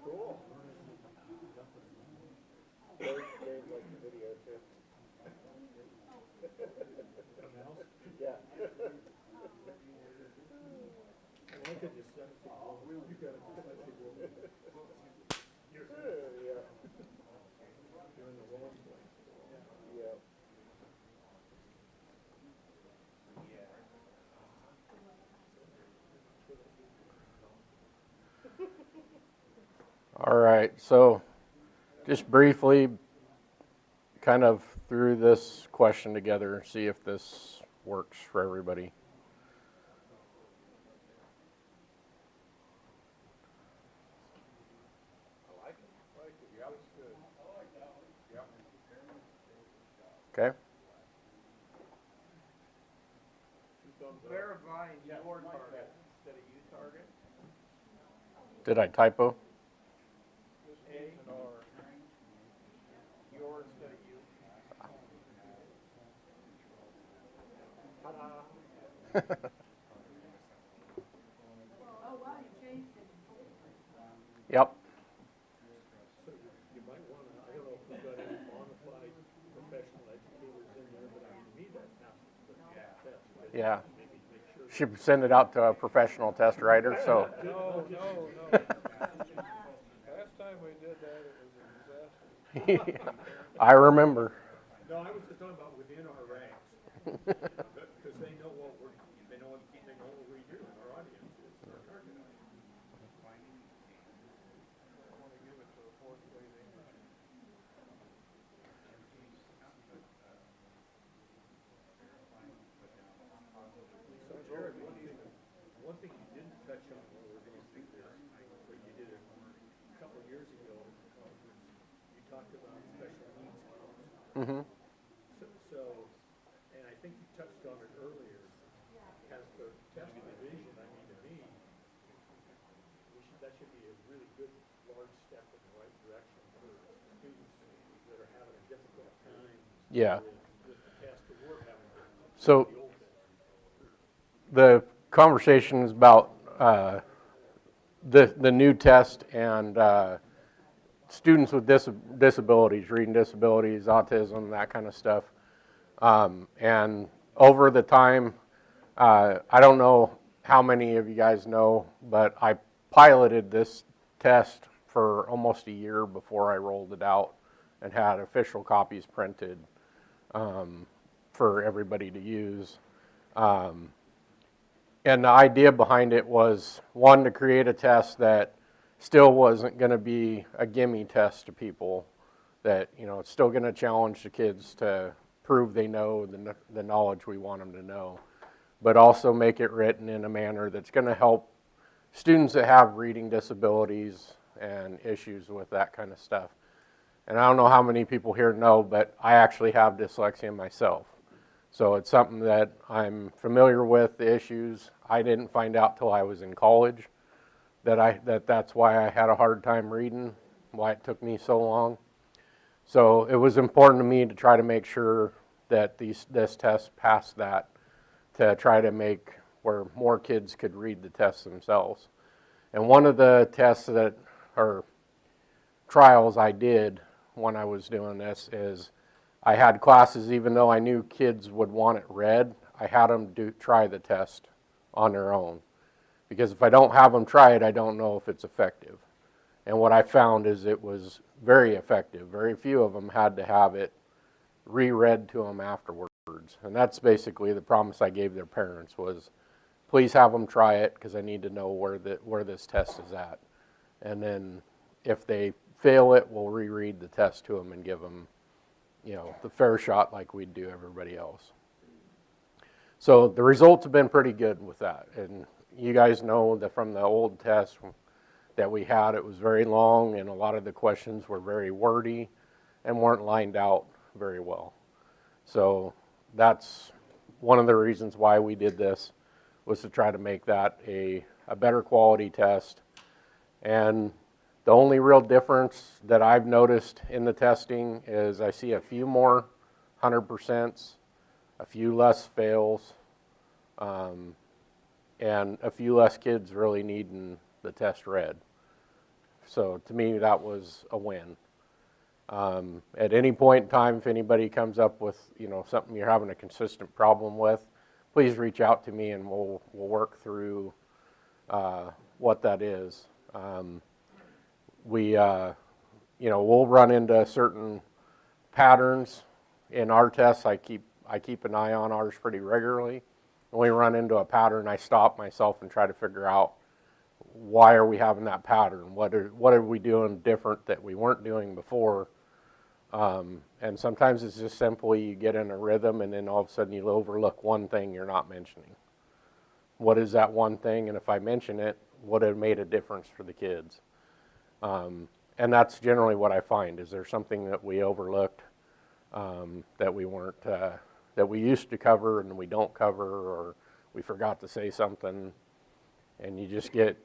Cool. Dave liked the video too. Yeah. I could just send it to you. You got it. Yeah. You're in the wrong place. Yeah. All right, so just briefly kind of threw this question together, see if this works for everybody. I like it. Yeah, it's good. Yeah. Okay. Verifying your target instead of you target. Did I typo? A or your instead of you. Ta-da. Oh, wow, you changed it. Yep. So you might want to, I don't know if we've got any bona fide professional educators in there, but I mean, to me that passes the test. Yeah. Maybe make sure. Should send it out to a professional test writer. So. No. Last time we did that, it was a disaster. I remember. No, I was just talking about within our ranks, because they know what we're, they know what we do in our audience is our target audience. I want to give it to a fourth grade English. So Jared, one thing you didn't touch on when we were going through this, but you did it a couple of years ago, you talked about special needs kids. So, and I think you touched on it earlier, as the test division, I mean, to me, that should be a really good, large step in the right direction for students that are having a difficult time Yeah. with the test, or we're having So the old test. the conversation is about the new test and students with disabilities, reading disabilities, autism, that kind of stuff. And over the time, I don't know how many of you guys know, but I piloted this test for almost a year before I rolled it out and had official copies printed for everybody to use. And the idea behind it was, one, to create a test that still wasn't going to be a gimme test to people, that, you know, it's still going to challenge the kids to prove they know the knowledge we want them to know, but also make it written in a manner that's going to help students that have reading disabilities and issues with that kind of stuff. And I don't know how many people here know, but I actually have dyslexia myself. So it's something that I'm familiar with, the issues. I didn't find out till I was in college that's why I had a hard time reading, why it took me so long. So it was important to me to try to make sure that this test passed that, to try to make where more kids could read the tests themselves. And one of the tests or trials I did when I was doing this is, I had classes, even though I knew kids would want it read, I had them try the test on their own. Because if I don't have them try it, I don't know if it's effective. And what I found is it was very effective. Very few of them had to have it reread to them afterwards. And that's basically the promise I gave their parents was, please have them try it, because I need to know where this test is at. And then if they fail it, we'll reread the test to them and give them, you know, the fair shot like we'd do everybody else. So the results have been pretty good with that. And you guys know that from the old test that we had, it was very long, and a lot of the questions were very wordy and weren't lined out very well. So that's one of the reasons why we did this, was to try to make that a better quality test. And the only real difference that I've noticed in the testing is I see a few more 100%, a few less fails, and a few less kids really needing the test read. So to me, that was a win. At any point in time, if anybody comes up with, something you're having a consistent problem with, please reach out to me and we'll work through what that is. We'll run into certain patterns in our tests. I keep an eye on ours pretty regularly. When we run into a pattern, I stop myself and try to figure out, why are we having that pattern? What are we doing different that we weren't doing before? And sometimes it's just simply you get in a rhythm and then all of a sudden you overlook one thing you're not mentioning. What is that one thing? And if I mention it, would it have made a difference for the kids? And that's generally what I find. Is there something that we overlooked, that we weren't, that we used to cover and we don't cover, or we forgot to say something, and you just get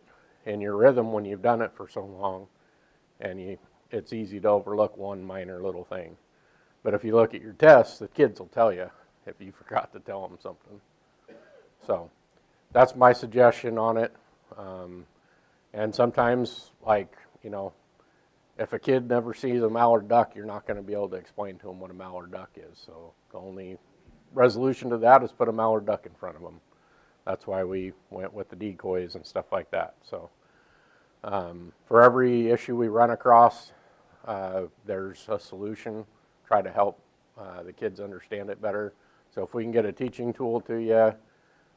in your rhythm when you've done it for so long, and it's easy to overlook one minor little thing. But if you look at your tests, the kids will tell you if you forgot to tell them something. So that's my suggestion on it. And sometimes, if a kid never sees a mallard duck, you're not going to be able to explain to them what a mallard duck is. So the only resolution to that is put a mallard duck in front of them. That's why we went with the decoys and stuff like that. So for every issue we run across, there's a solution. Try to help the kids understand it better. So if we can get a teaching tool to you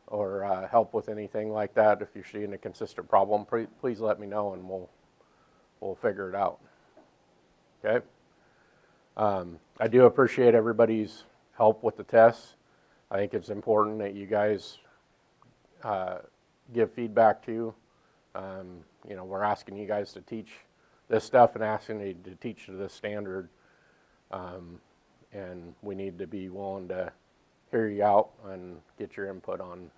or help with anything like that, if you're seeing a consistent problem, please let me know and we'll figure it out. Okay? I do appreciate everybody's help with the tests. I think it's important that you guys give feedback to. We're asking you guys to teach this stuff and asking you to teach to this standard. And we need to be willing to hear you out and get your input on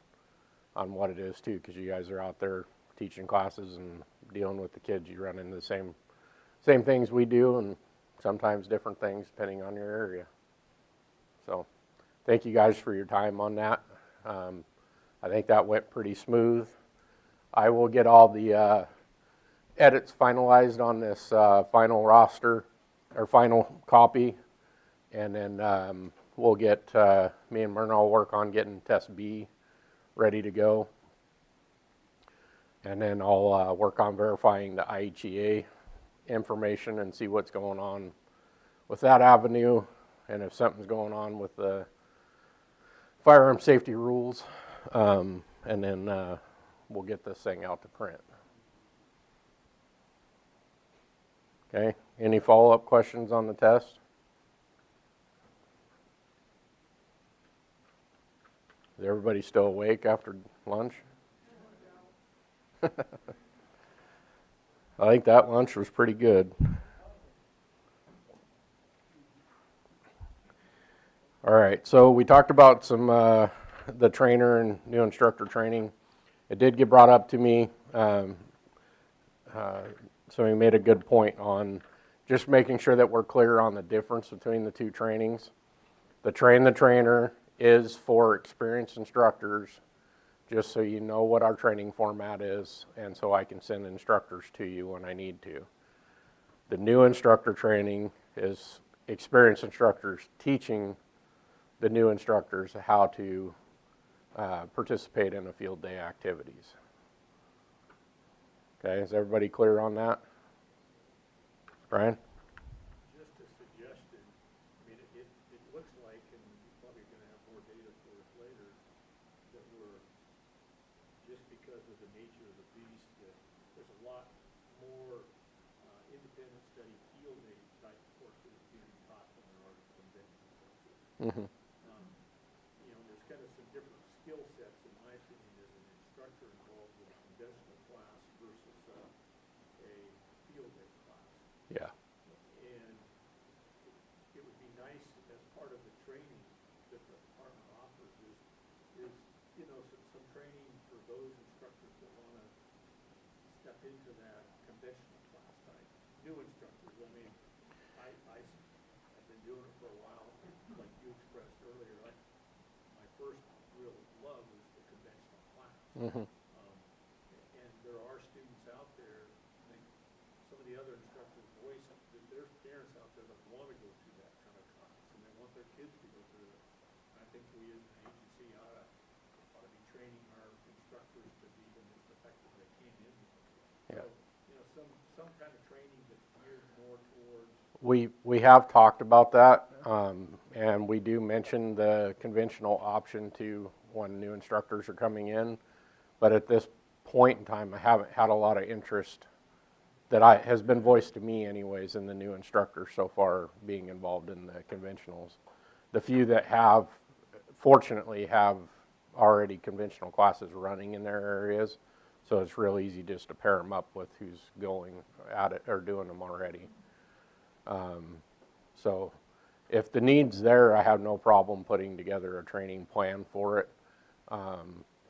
what it is too, because you guys are out there teaching classes and dealing with the kids. You run into the same things we do, and sometimes different things depending on your area. So thank you guys for your time on that. I think that went pretty smooth. I will get all the edits finalized on this final roster or final copy, and then we'll get me and Myrna will work on getting test B ready to go, and then I'll work on verifying the IHEA information and see what's going on with that avenue, and if something's going on with the firearm safety rules, and then we'll get this thing out to print. Okay, any follow-up questions on the test? Is everybody still awake after lunch? I think that lunch was pretty good. All right, so we talked about some the trainer and new instructor training. It did get brought up to me, so he made a good point on just making sure that we're clear on the difference between the two trainings. The train the trainer is for experienced instructors, just so you know what our training format is, and so I can send instructors to you when I need to. The new instructor training is experienced instructors teaching the new instructors how to participate in the field day activities. Okay, is everybody clear on that? Brian? Just a suggestion. I mean, it looks like, and you're probably going to have more data for us later, that we're, just because of the nature of the beast, that there's a lot more independent study field day type courses being taught than there are conventional courses. Mm-hmm. There's kind of some different skill sets, in my opinion, as an instructor involved with a conventional class versus a field day class. Yeah. And it would be nice as part of the training that the department offers is some training for those instructors that want to step into that conventional class type. New instructors, I mean, I've been doing it for a while, like you Mhm. And there are students out there, like some of the other instructors voice, that there's parents out there that want to go through that kind of class, and they want their kids to go through it. I think we as an agency ought to be training our instructors to be the most effective they can in it. So, Yeah. some kind of training that's geared more towards. We have talked about that, and we do mention the conventional option to when new instructors are coming in, but at this point in time, I haven't had a lot of interest that has been voiced to me anyways in the new instructors so far being involved in the conventionals. The few that have, fortunately, have already conventional classes running in their areas, so it's real easy just to pair them up with who's going at it or doing them already. So if the need's there, I have no problem putting together a training plan for it.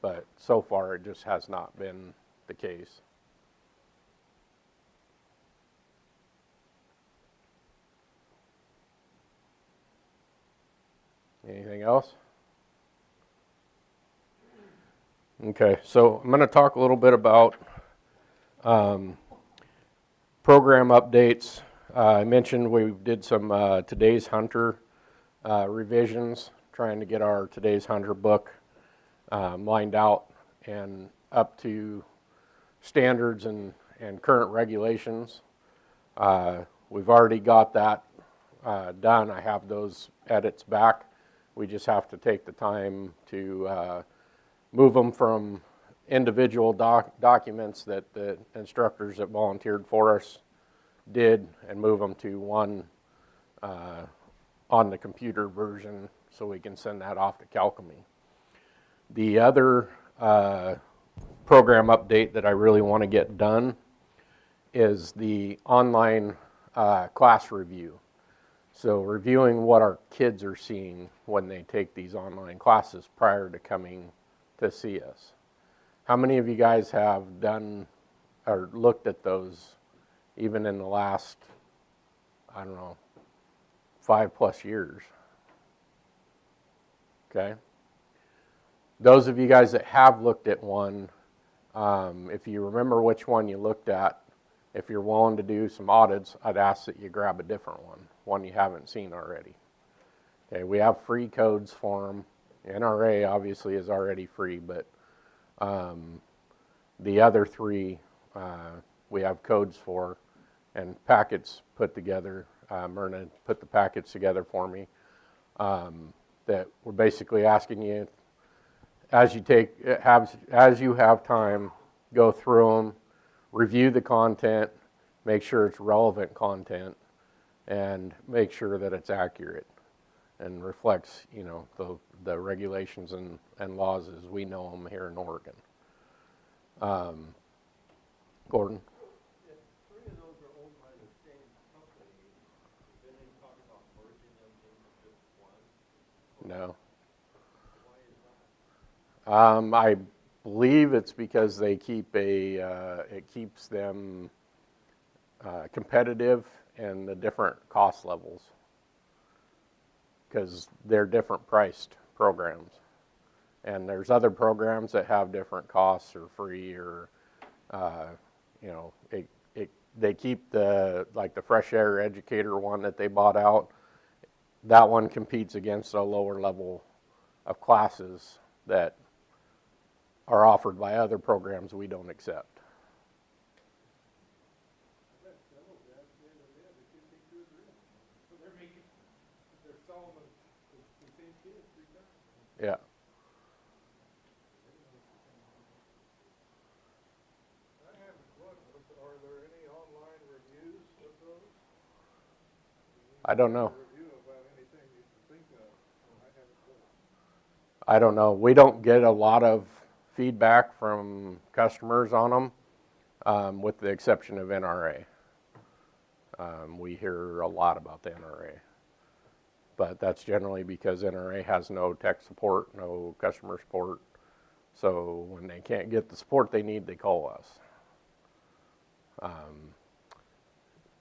But so far, it just has not been the case. Anything else? Okay, so I'm going to talk a little bit about program updates. I mentioned we did some Today's Hunter revisions, trying to get our Today's Hunter book lined out and up to standards and current regulations. We've already got that done. I have those edits back. We just have to take the time to move them from individual documents that the instructors that volunteered for us did and move them to one on the computer version so we can send that off to Calcemy. The other program update that I really want to get done is the online class review. So reviewing what our kids are seeing when they take these online classes prior to coming to see us. How many of you guys have done or looked at those even in the last, I don't know, 5+ years? Okay. Those of you guys that have looked at one, if you remember which one you looked at, if you're willing to do some audits, I'd ask that you grab a different one you haven't seen already. Okay, we have free codes for them. NRA obviously is already free, but the other three we have codes for and packets put together. Myrna put the packets together for me that we're basically asking you, as you have time, go through them, review the content, make sure it's relevant content, and make sure that it's accurate and reflects, the regulations and laws as we know them here in Oregon. Gordon? If three of those are owned by the same company, then they talk about merging them into just one? No. Why is that? I believe it's because they keep it keeps them competitive in the different cost levels because they're different priced programs. And there's other programs that have different costs or free or, they keep the Fresh Air Educator one that they bought out. That one competes against a lower level of classes that are offered by other programs we don't accept. Yeah. Are there any online reviews of those? I don't know. Review about anything you can think of. I haven't looked. I don't know. We don't get a lot of feedback from customers on them, with the exception of NRA. We hear a lot about the NRA. But that's generally because NRA has no tech support, no customer support. So when they can't get the support they need, they call us.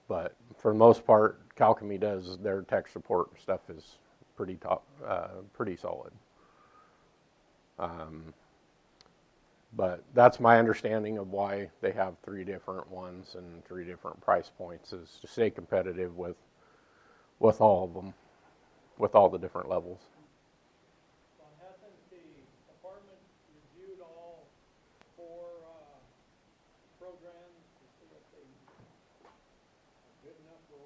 But for the most part, Calcemy does their tech support stuff is pretty solid. But that's my understanding of why they have 3 different ones and 3 different price points, is to stay competitive with all of them, with all the different levels. Well, hasn't the department reviewed all 4 programs to see if they are good enough for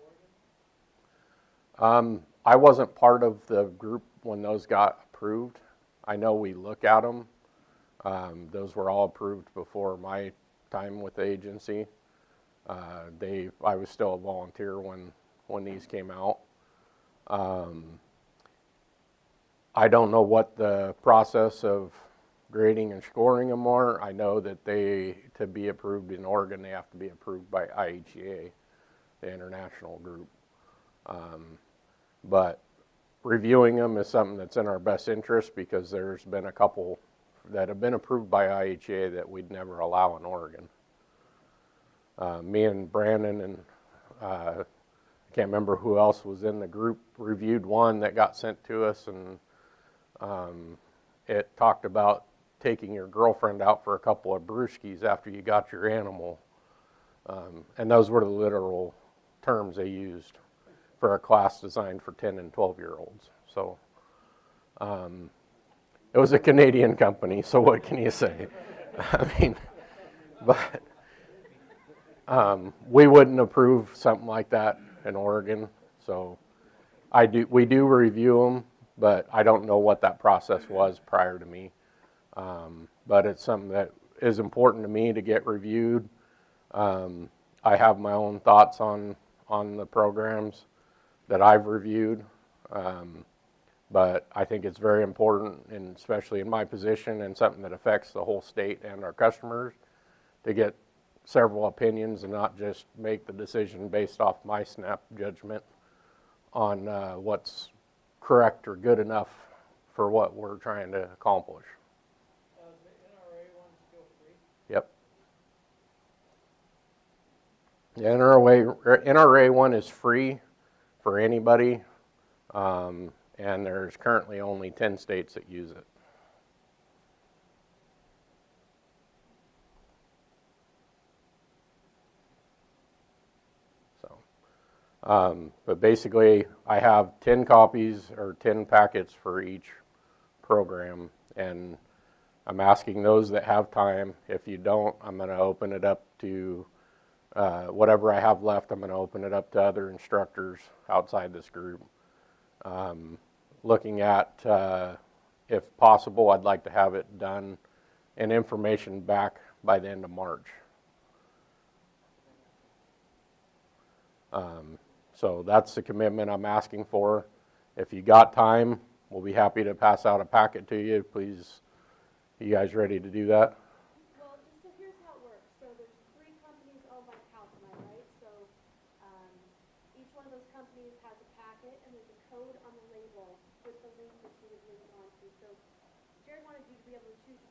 Oregon? I wasn't part of the group when those got approved. I know we look at them. Those were all approved before my time with the agency. I was still a volunteer when these came out. I don't know what the process of grading and scoring them are. I know that to be approved in Oregon, they have to be approved by IHEA, the international group. But reviewing them is something that's in our best interest, because there's been a couple that have been approved by IHEA that we'd never allow in Oregon. Me and Brandon and I can't remember who else was in the group, reviewed one that got sent to us, and it talked about taking your girlfriend out for a couple of brewskis after you got your animal. And those were the literal terms they used for a class designed for 10 and 12-year-olds. So it was a Canadian company, so what can you say? I mean, but we wouldn't approve something like that in Oregon. So we do review them, but I don't know what that process was prior to me. But it's something that is important to me to get reviewed. I have my own thoughts on the programs that I've reviewed, but I think it's very important, and especially in my position and something that affects the whole state and our customers, to get several opinions and not just make the decision based off my snap judgment on what's correct or good enough for what we're trying to accomplish. Is the NRA one still free? Yep. The NRA one is free for anybody, and there's currently only 10 states that use it. So, but basically I have 10 copies or 10 packets for each program, and I'm asking those that have time. If you don't, I'm going to open it up to whatever I have left. I'm going to open it up to other instructors outside this group. Looking at, if possible, I'd like to have it done and information back by the end of March. So that's the commitment I'm asking for. If you got time, we'll be happy to pass out a packet to you. Please, you guys ready to do that? Well, just so here's how it works. So there's 3 companies owned by Calcomite, right? So each one of those companies has a packet, and there's a code on the label with the link that you would link on to. So Jared wanted you to be able to choose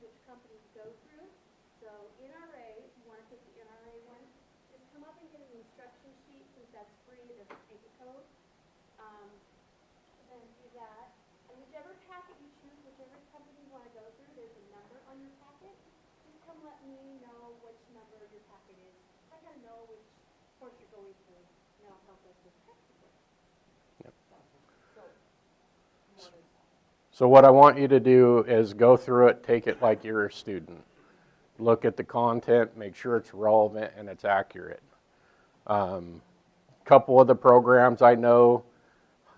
which company to go through. So NRA, if you want to take the NRA one, just come up and get an instruction sheet. Since that's free, it doesn't take a code. Then do that. And whichever packet you choose, whichever company you want to go through, there's a number on your packet. Just come let me know which number your packet is. I gotta know which course you're going through, and that'll help us with tech support. Yep. So, So what I want you to do is go through it, take it like you're a student. Look at the content, make sure it's relevant and it's accurate. Couple of the programs I know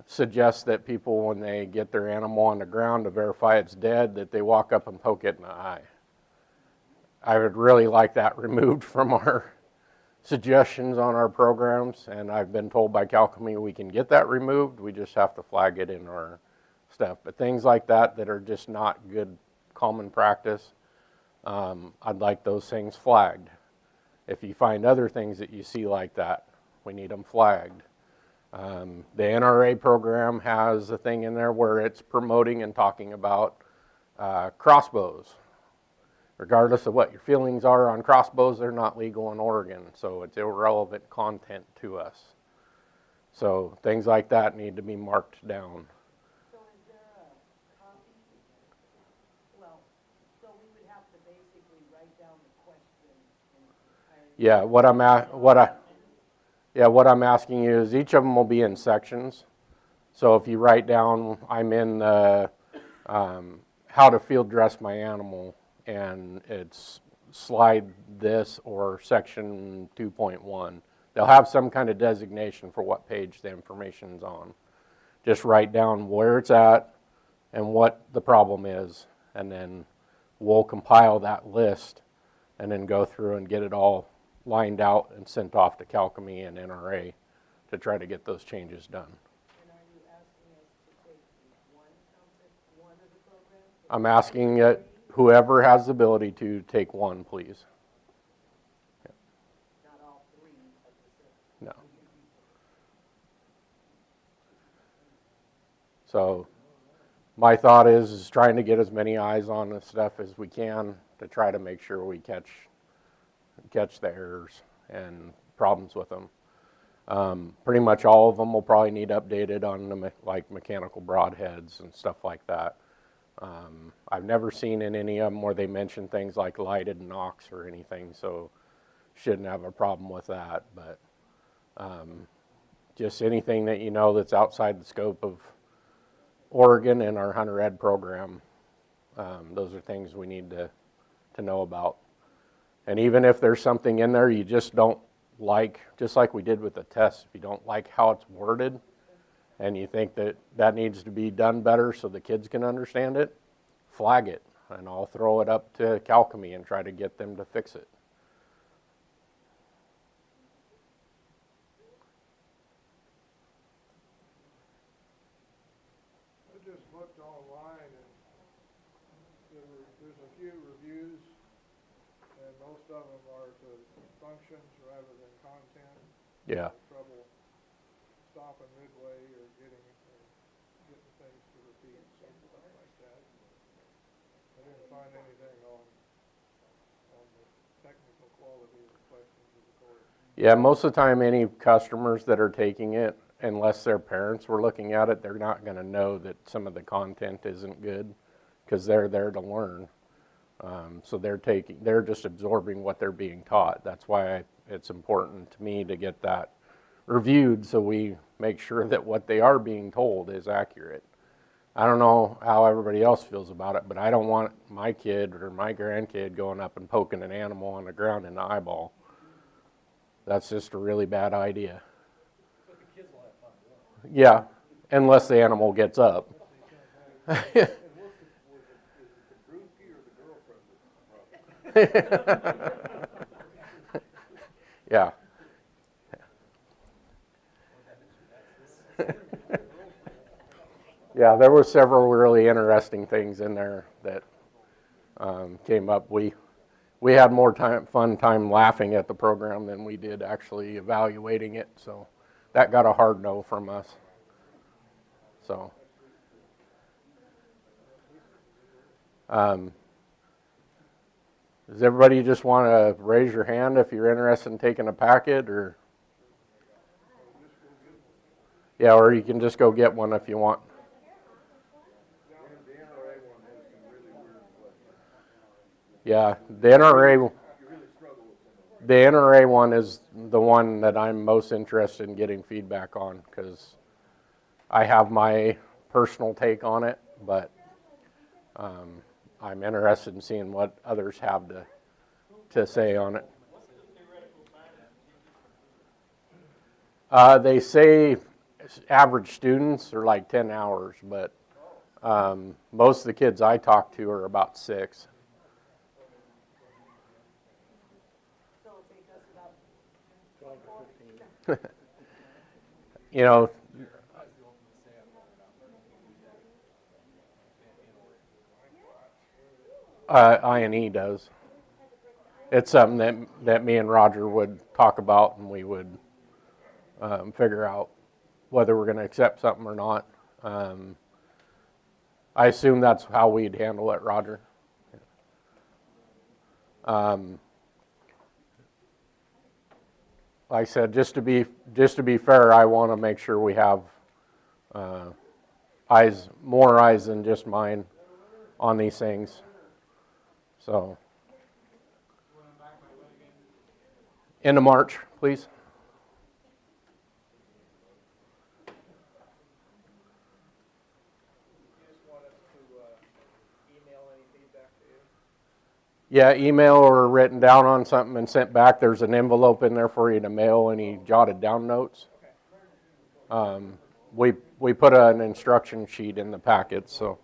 suggest that people, when they get their animal on the ground to verify it's dead, that they walk up and poke it in the eye. I would really like that removed from our suggestions on our programs, and I've been told by Calcomite we can get that removed. We just have to flag it in our stuff. But things like that are just not good common practice, I'd like those things flagged. If you find other things that you see like that, we need them flagged. The NRA program has a thing in there where it's promoting and talking about crossbows. Regardless of what your feelings are on crossbows, they're not legal in Oregon, so it's irrelevant content to us. So things like that need to be marked down. So is there a copy? Well, so we would have to base Yeah, what I'm asking you is each of them will be in sections. So if you write down, I'm in the how to field dress my animal, and it's slide this or section 2.1. They'll have some kind of designation for what page the information's on. Just write down where it's at and what the problem is, and then we'll compile that list and then go through and get it all lined out and sent off to Calcami and NRA to try to get those changes done. And are you asking us to take one of the programs? I'm asking whoever has the ability to take one, please. Not all three of the six? No. So my thought is trying to get as many eyes on this stuff as we can to try to make sure we catch the errors and problems with them. Pretty much all of them will probably need updated on the mechanical broadheads and stuff like that. I've never seen in any of them where they mention things like lighted knocks or anything, so shouldn't have a problem with that. But just anything that you know that's outside the scope of Oregon and our Hunter Ed program, those are things we need to know about. And even if there's something in there you just don't like, just like we did with the test, if you don't like how it's worded and you think that needs to be done better so the kids can understand it, flag it, and I'll throw it up to Calcami and try to get them to fix it. I just looked online and there's a few reviews, and most of them are to functions rather than content. Yeah. Trouble stopping midway or getting things to repeat, something like that. I didn't find anything on the technical quality of the questions of the course. Yeah, most of the time any customers that are taking it, unless their parents were looking at it, they're not going to know that some of the content isn't good because they're there to learn. So they're just absorbing what they're being taught. That's why it's important to me to get that reviewed so we make sure that what they are being told is accurate. I don't know how everybody else feels about it, but I don't want my kid or my grandkid going up and poking an animal on the ground in the eyeball. That's just a really bad idea. But the kids will have fun doing it. Yeah, unless the animal gets up. And was it the groupie or the girlfriend that brought it? Yeah. Yeah, there were several really interesting things in there that came up. We had more fun time laughing at the program than we did actually evaluating it, so that got a hard no from us. So, does everybody just want to raise your hand if you're interested in taking a packet, or? Yeah, or you can just go get one if you want. Yeah, the NRA one is the one that I'm most interested in getting feedback on because I have my personal take on it, but I'm interested in seeing what others have to say on it. They say average students are like 10 hours, but most of the kids I talk to are about 6. So it'll take us about 12 to 15. You know, I&E does. It's something that me and Roger would talk about, and we would figure out whether we're going to accept something or not. I assume that's how we'd handle it, Roger. Like I said, just to be fair, I want to make sure we have more eyes than just mine on these things. So, End of March, please. You just want us to, email any feedback to you? Yeah, email or written down on something and sent back. There's an envelope in there for you to mail any jotted down notes. We put an instruction sheet in the packet, so.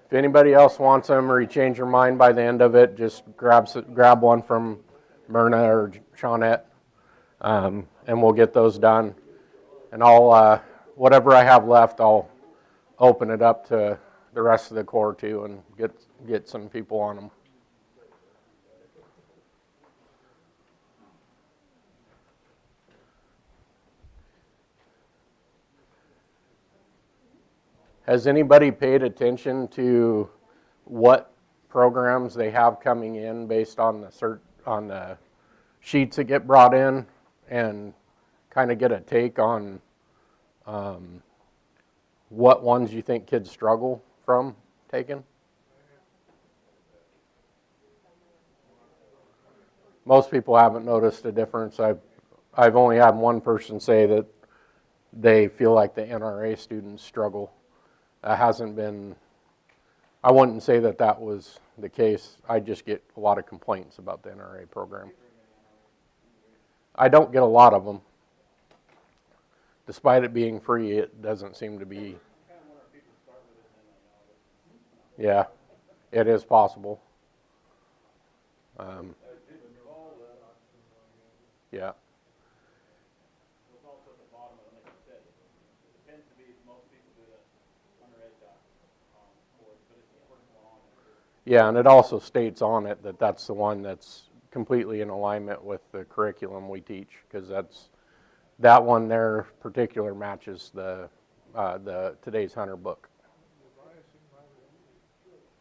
If anybody else wants them or you change your mind by the end of it, just grab one from Myrna or Shawnette, and we'll get those done. And I'll, whatever I have left, I'll open it up to the rest of the Corps too and get some people on them. Has anybody paid attention to what programs they have coming in based on the sheets that get brought in, and kind of get a take on what ones you think kids struggle from taking? Most people haven't noticed a difference. I've only had one person say that they feel like the NRA students struggle. Hasn't been, I wouldn't say that that was the case. I just get a lot of complaints about the NRA program. I don't get a lot of them. Despite it being free, it doesn't seem to be. Yeah, it is possible. Yeah. Yeah, and it also states on it that that's the one that's completely in alignment with the curriculum we teach, because that one there particular matches the today's Hunter book.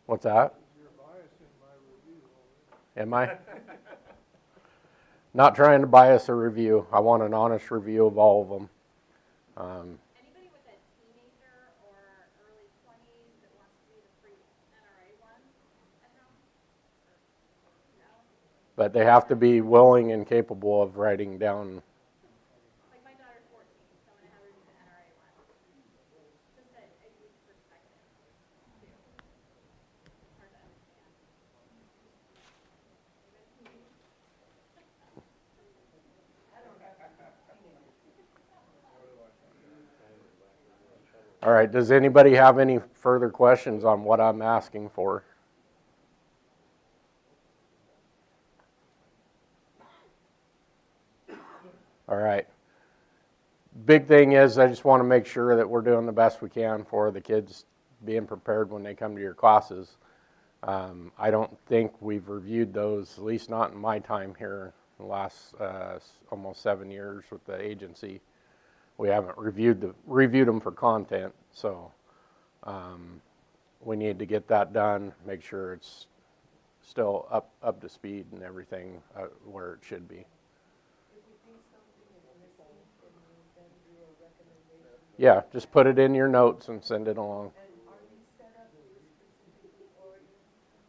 What's that? You're biasing my review. Am I? Not trying to bias a review. I want an honest review of all of them. Anybody with a teenager or early 20s that wants to do the free NRA one at home? No? But they have to be willing and capable of writing down. Like my daughter's 14, so I'm going to have her do the NRA one. Just a youth perspective, too. Hard to understand. All right, does anybody have any further questions on what I'm asking for? All right. Big thing is I just want to make sure that we're doing the best we can for the kids being prepared when they come to your classes. I don't think we've reviewed those, at least not in my time here in the last almost 7 years with the agency. We haven't reviewed them for content, so we need to get that done, make sure it's still up to speed and everything where it should be. If you think something is missing, can you then do a recommendation? Yeah, just put it in your notes and send it along. And are these set up specifically for you?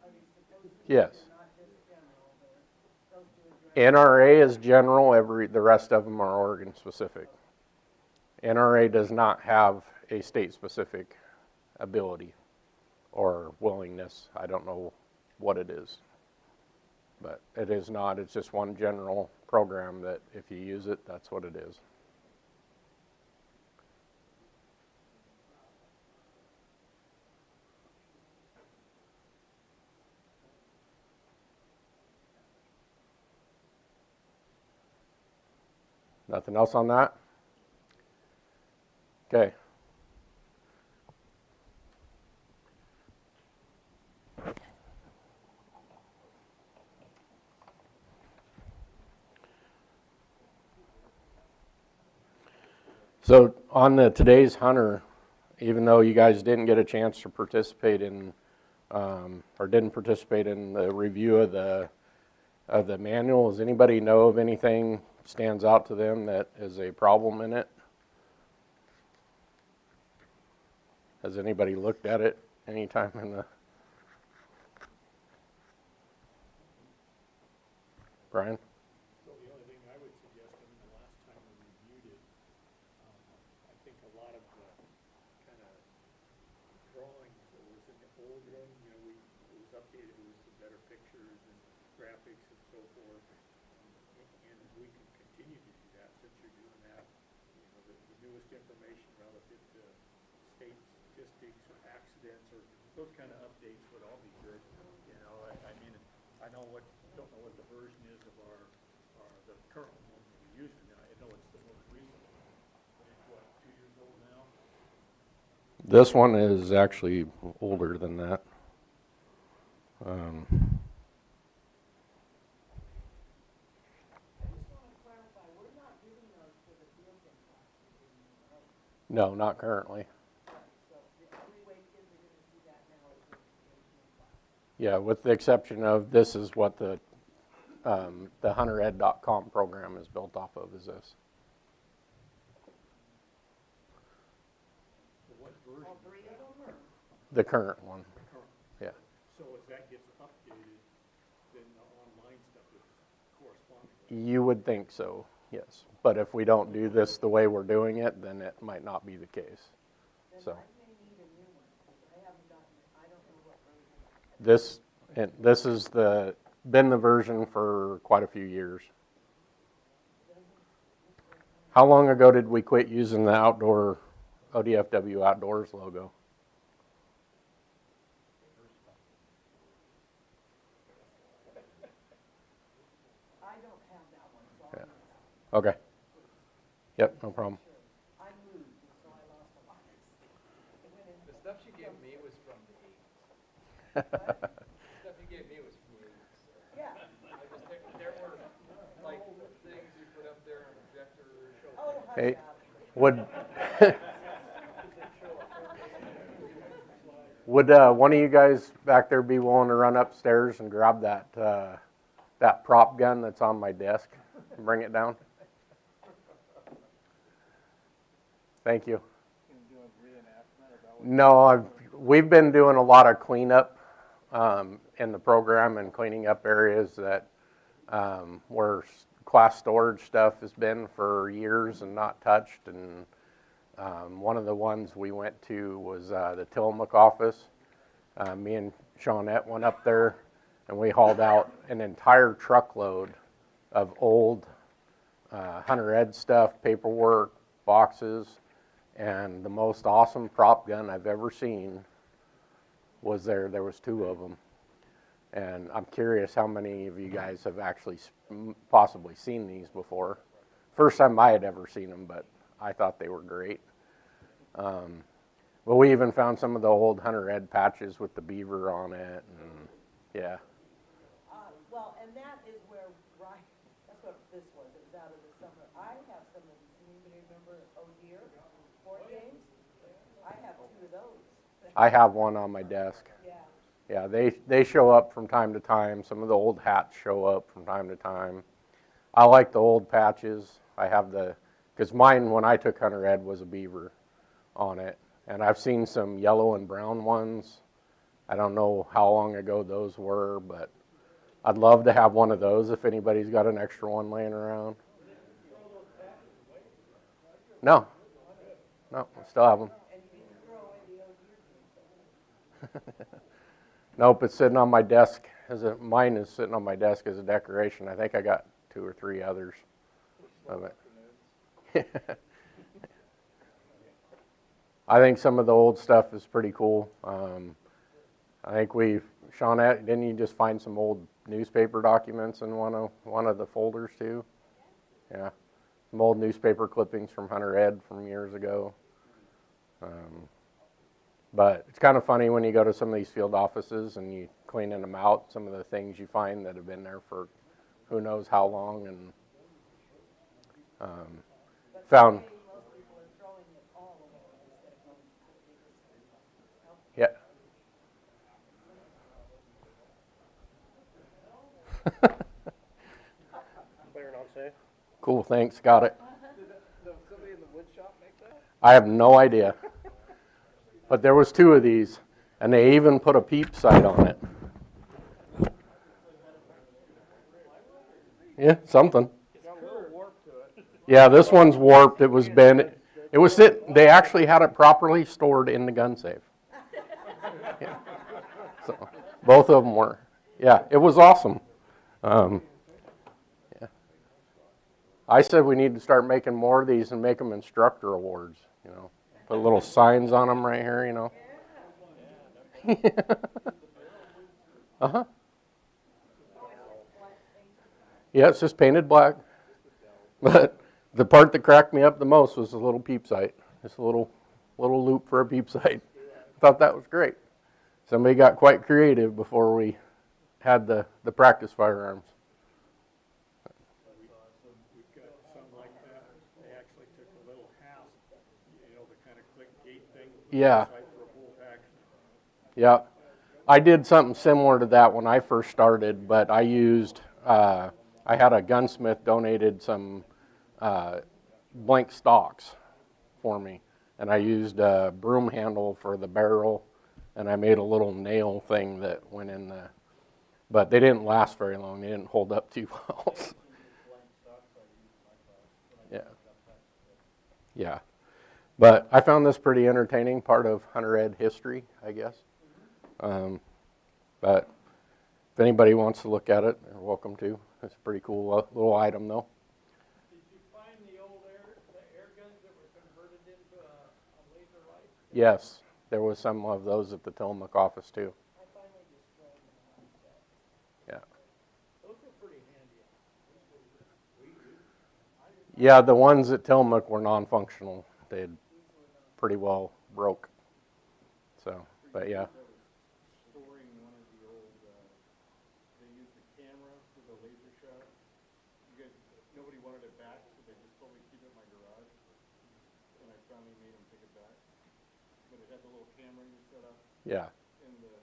Are they supposed to be? Yes. They're not just general, they're supposed to address. NRA is general, the rest of them are Oregon specific. NRA does not have a state-specific ability or willingness. I don't know what it is, but it is not. It's just one general program that if you use it, that's what it is. Nothing else on that? Okay. So on today's Hunter, even though you guys didn't get a chance to participate in, or didn't participate in the review of the manual, does anybody know of anything stands out to them that is a problem in it? Has anybody looked at it anytime in the? Brian? So the only thing I would suggest, I mean, the last time we reviewed it, I think a lot of the kind of drawings that was in the old one, you know, it was updated with some better pictures and graphics and so forth. And we can continue to do that since you're doing that, you know, the newest information relative to state statistics or accidents or those kind of updates would all be good. You know, I mean, I don't know what the version is of the current one we're using now. I know it's the most recent. It's what, 2 years old now? This one is actually older than that. I just want to clarify, we're not giving those to the field day classes anymore, right? No, not currently. So the only way kids are going to see that now is in educational class. Yeah, with the exception of this is what the huntered.com program is built off of, is this. So what version? All three of them, or? The current one, Current. yeah. So as that gets updated, then the online stuff is corresponding. You would think so, yes. But if we don't do this the way we're doing it, then it might not be the case. Then So I may need a new one, because I haven't gotten it, I don't know what version. this is been the version for quite a few years. How long ago did we quit using the outdoor ODFW Outdoors logo? I don't have that one, so I'll use it. Okay. Yep, no problem. I moved, and so I lost a lot. It went in- The stuff you gave me was from the 80s. The stuff you gave me was from the 80s. Yeah. There were like things you put up there on projectors. Oh, hush Hey, up. would one of you guys back there be willing to run upstairs and grab that prop gun that's on my desk and bring it down? Thank you. No, we've been doing a lot of cleanup in the program and cleaning up areas that where class storage stuff has been for years and not touched. And one of the ones we went to was the Tillamook office. Me and Shawnette went up there and we hauled out an entire truckload of old Hunter Ed stuff, paperwork, boxes, and the most awesome prop gun I've ever seen was there. There was 2 of them. And I'm curious how many of you guys have actually possibly seen these before. First time I had ever seen them, but I thought they were great. But we even found some of the old Hunter Ed patches with the beaver on it, and yeah. Well, and that is where Ryan, that's what this was, it was out of the summer. I have some of these, anybody remember O'Deer board games? I have 2 of those. I have one on my desk. Yeah. Yeah, they show up from time to time. Some of the old hats show up from time to time. I like the old patches. I have because mine when I took Hunter Ed was a beaver on it. And I've seen some yellow and brown ones. I don't know how long ago those were, but I'd love to have one of those if anybody's got an extra one laying around. No, I still have them. And you didn't throw away the O'Deer games. Nope, it's sitting on my desk. Mine is sitting on my desk as a decoration. I think I got 2 or 3 others of it. I think some of the old stuff is pretty cool. I think Shawnette, didn't you just find some old newspaper documents in one of the folders too? Yeah, some old newspaper clippings from Hunter Ed from years ago. But it's kind of funny when you go to some of these field offices and you cleaning them out, some of the things you find that have been there for who knows how long, and found. Most people are throwing it all away instead of going to the biggest. Yeah. Clearing on safe. Cool, thanks, got it. Did somebody in the wood shop make that? I have no idea. But there was 2 of these, and they even put a peep sight on it. Yeah, something. Yeah, this one's warped. It was bent. It was they actually had it properly stored in the gun safe. Yeah. So both of them were. Yeah, it was awesome. Yeah. I said we need to start making more of these and make them instructor awards. You know, put little signs on them right here. You know. Uh-huh. Yeah, it's just painted black. But the part that cracked me up the most was the little peep sight. Just a little loop for a peep sight. I thought that was great. Somebody got quite creative before we had the practice firearms. We've got something like that. They actually took a little hasp, you know, the kind of click gate thing. Yeah. For a bolt action. Yeah. I did something similar to that when I first started, but I used, I had a gunsmith donated some blank stocks for me, and I used a broom handle for the barrel, and I made a little nail thing that went in the, but they didn't last very long. They didn't hold up too well. Yeah. Yeah. But I found this pretty entertaining, part of hunter ed history, I guess. But if anybody wants to look at it, they're welcome to. It's a pretty cool little item, though. Did you find the air guns that were converted into a laser light? Yes, there was some of those at the Tillamook office, too. I finally destroyed them. Yeah. Those were pretty handy. Yeah, the ones at Tillamook were non-functional. They'd pretty well broke. So, but yeah. Storing one of the old, they used the camera for the laser shot. You guys, nobody wanted it back, so they just told me to keep it in my garage. And I finally made them take it back. But it had the little camera you set up Yeah. in the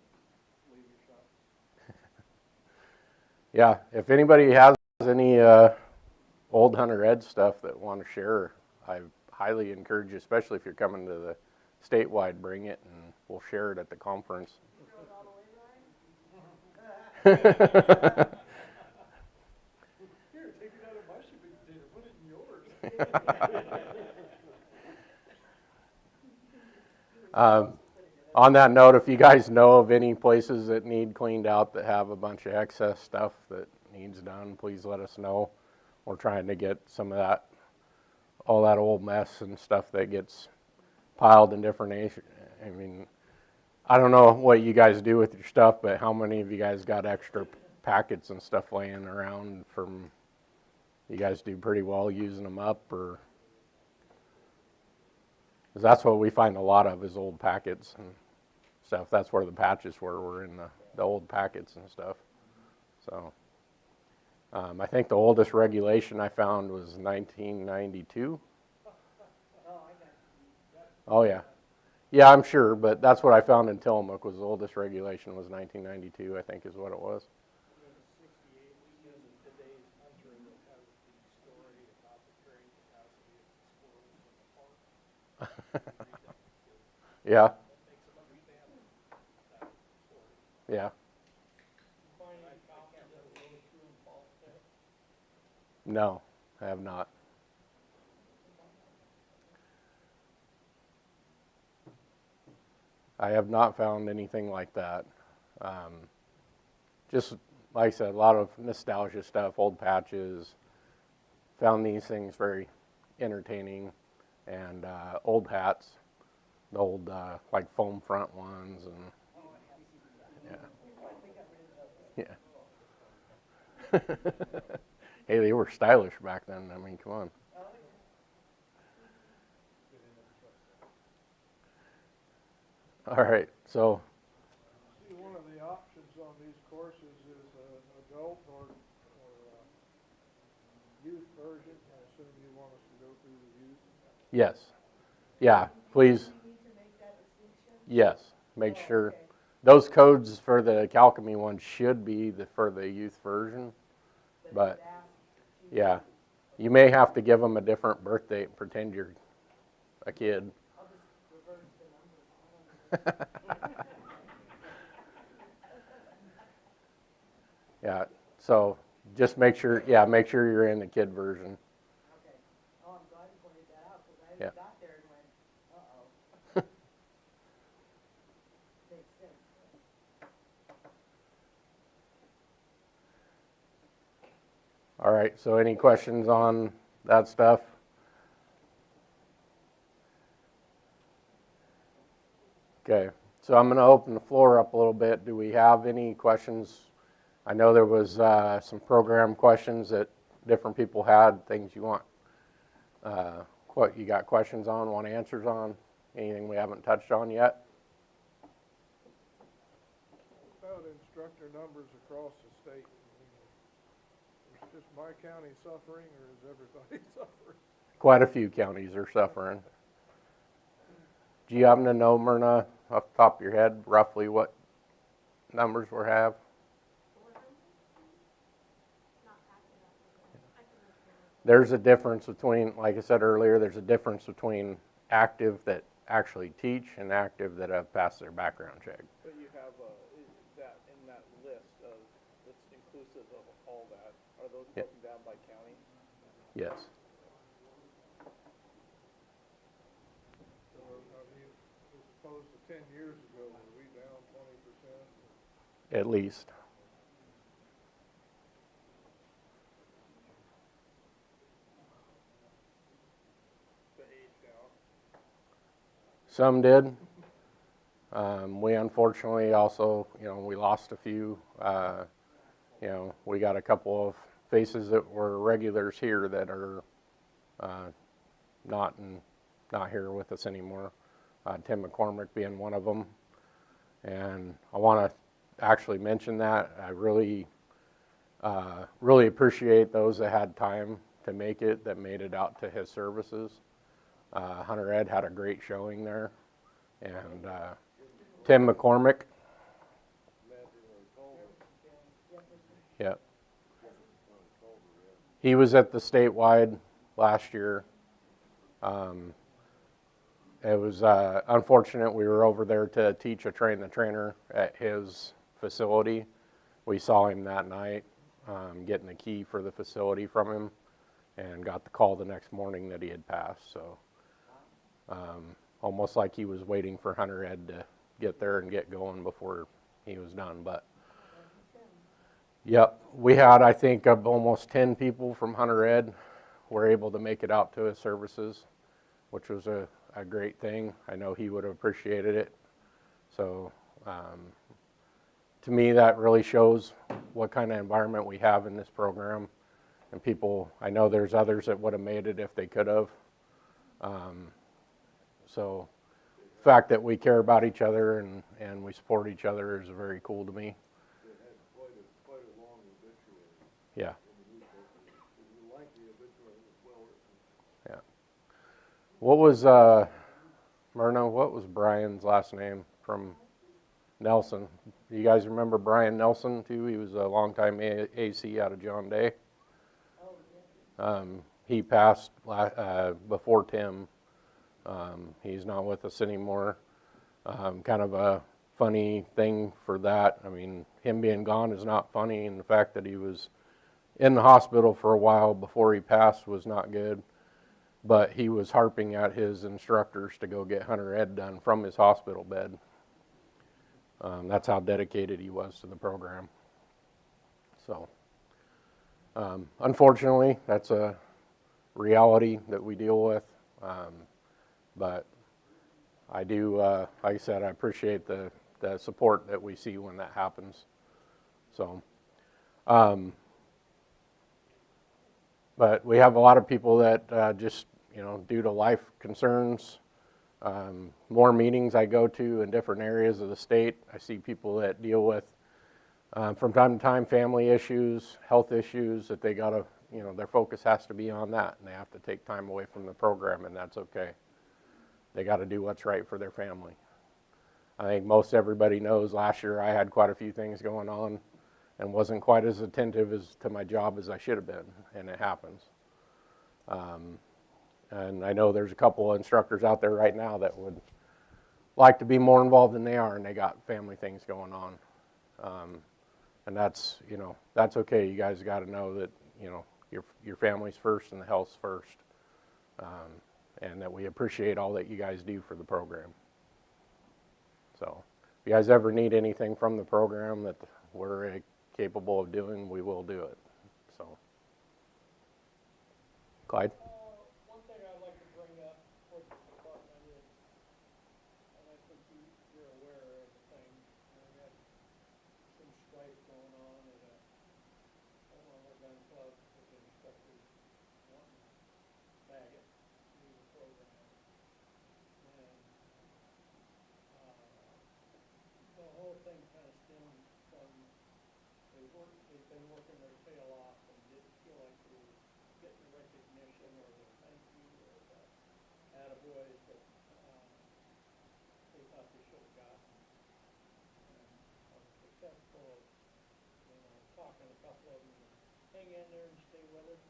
laser shot. Yeah, if anybody has any old hunter ed stuff that want to share, I highly encourage you, especially if you're coming to the statewide, bring it and we'll share it at the conference. Here, take it out of my shipping container, put it in yours. On that note, if you guys know of any places that need cleaned out that have a bunch of excess stuff that needs done, please let us know. We're trying to get some of that, all that old mess and stuff that gets piled in different nations. I mean, I don't know what you guys do with your stuff, but how many of you guys got extra packets and stuff laying around from, you guys do pretty well using them up, or? Because that's what we find a lot of is old packets and stuff. That's where the patches were in the old packets and stuff. So I think the oldest regulation I found was 1992. Oh yeah. Yeah, I'm sure, but that's what I found in Tillamook was the oldest regulation was 1992, I think is what it was. Yeah. Yeah. No, I have not. I have not found anything like that. Just like I said, a lot of nostalgia stuff, old patches. Found these things very entertaining, and old hats, the old like foam front ones, and yeah. Hey, they were stylish back then. I mean, come on. All right, so. See, one of the options on these courses is an adult or youth version. I assume you want us to go through the youth? Yes. Yeah, please. Do we need to make that distinction? Yes, make Oh, sure. okay. Those codes for the Calcamy one should be for the youth version, but yeah, you may have to give them a different birth date and pretend you're a kid. I'll just reverse the numbers. Yeah, so just make sure you're in the kid version. Okay. Oh, I'm glad you pointed that out, because I Yeah. got there and went, uh-oh. Makes sense. All right, so any questions on that stuff? Okay, so I'm going to open the floor up a little bit. Do we have any questions? I know there was some program questions that different people had, things you want, what you got questions on, want answers on, anything we haven't touched on yet? About instructor numbers across the state. Is just my county suffering, or is everybody suffering? Quite a few counties are suffering. Do you happen to know, Myrna, off the top of your head, roughly what numbers we have? 400? Not active. I can look here. There's a difference between, like I said earlier, there's a difference between active that actually teach and active that have passed their background check. But you have that in that list of that's inclusive of all that. Are those Yep. broken down by county? Yes. So, I mean, as opposed to 10 years ago, were we down 20%? At least. The aged out. Some did. We unfortunately also, we lost a few. We got a couple of faces that were regulars here that are not here with us anymore. Tim McCormick being one of them. And I want to actually mention that. I really appreciate those that had time to make it, that made it out to his services. Hunter Ed had a great showing there. And Tim McCormick. Yep. He was at the statewide last year. It was unfortunate. We were over there to teach a train the trainer at his facility. We saw him that night, getting the key for the facility from him, and got the call the next morning that he had passed. So almost like he was waiting for Hunter Ed to get there and get going before he was done. But yep, we had, I think, of almost 10 people from Hunter Ed were able to make it out to his services, which was a great thing. I know he would have appreciated it. So to me, that really shows what kind of environment we have in this program. And people, I know there's others that would have made it if they could have. So the fact that we care about each other and we support each other is very cool to me. Quite a long obituary. Yeah. You like the obituary, it's well written. Yeah. What was, Myrna, what was Brian's last name from Nelson? Do you guys remember Brian Nelson too? He was a longtime AC out of John Day. He passed before Tim. He's not with us anymore. Kind of a funny thing for that. I mean, him being gone is not funny, and the fact that he was in the hospital for a while before he passed was not good. But he was harping at his instructors to go get Hunter Ed done from his hospital bed. That's how dedicated he was to the program. So, unfortunately, that's a reality that we deal with. But I do, like I said, I appreciate the support that we see when that happens. So, but we have a lot of people that just, due to life concerns, more meetings I go to in different areas of the state, I see people that deal with, from time to time, family issues, health issues, that they gotta, their focus has to be on that, and they have to take time away from the program, and that's okay. They got to do what's right for their family. I think most everybody knows last year I had quite a few things going on and wasn't quite as attentive as to my job as I should have been, and it happens. And I know there's a couple of instructors out there right now that like to be more involved than they are, and they got family things going on. And that's, that's okay. You guys got to know that, your family's first and the health's first. And that we appreciate all that you guys do for the program. So, if you guys ever need anything from the program that we're capable of doing, we will do it. So, Clyde? One thing I'd like to bring up for the department is, and I think you're aware of the thing, we had some strife going on at one of our gun clubs with the instructors wanting to bag it, do the program. And, the whole thing kind of stemmed from, they've been working their tail off and didn't feel like they were getting the recognition or the thank you or the attaboys that, they thought they should have gotten. And I was successful, talking to a couple of them, hang in there and stay with us.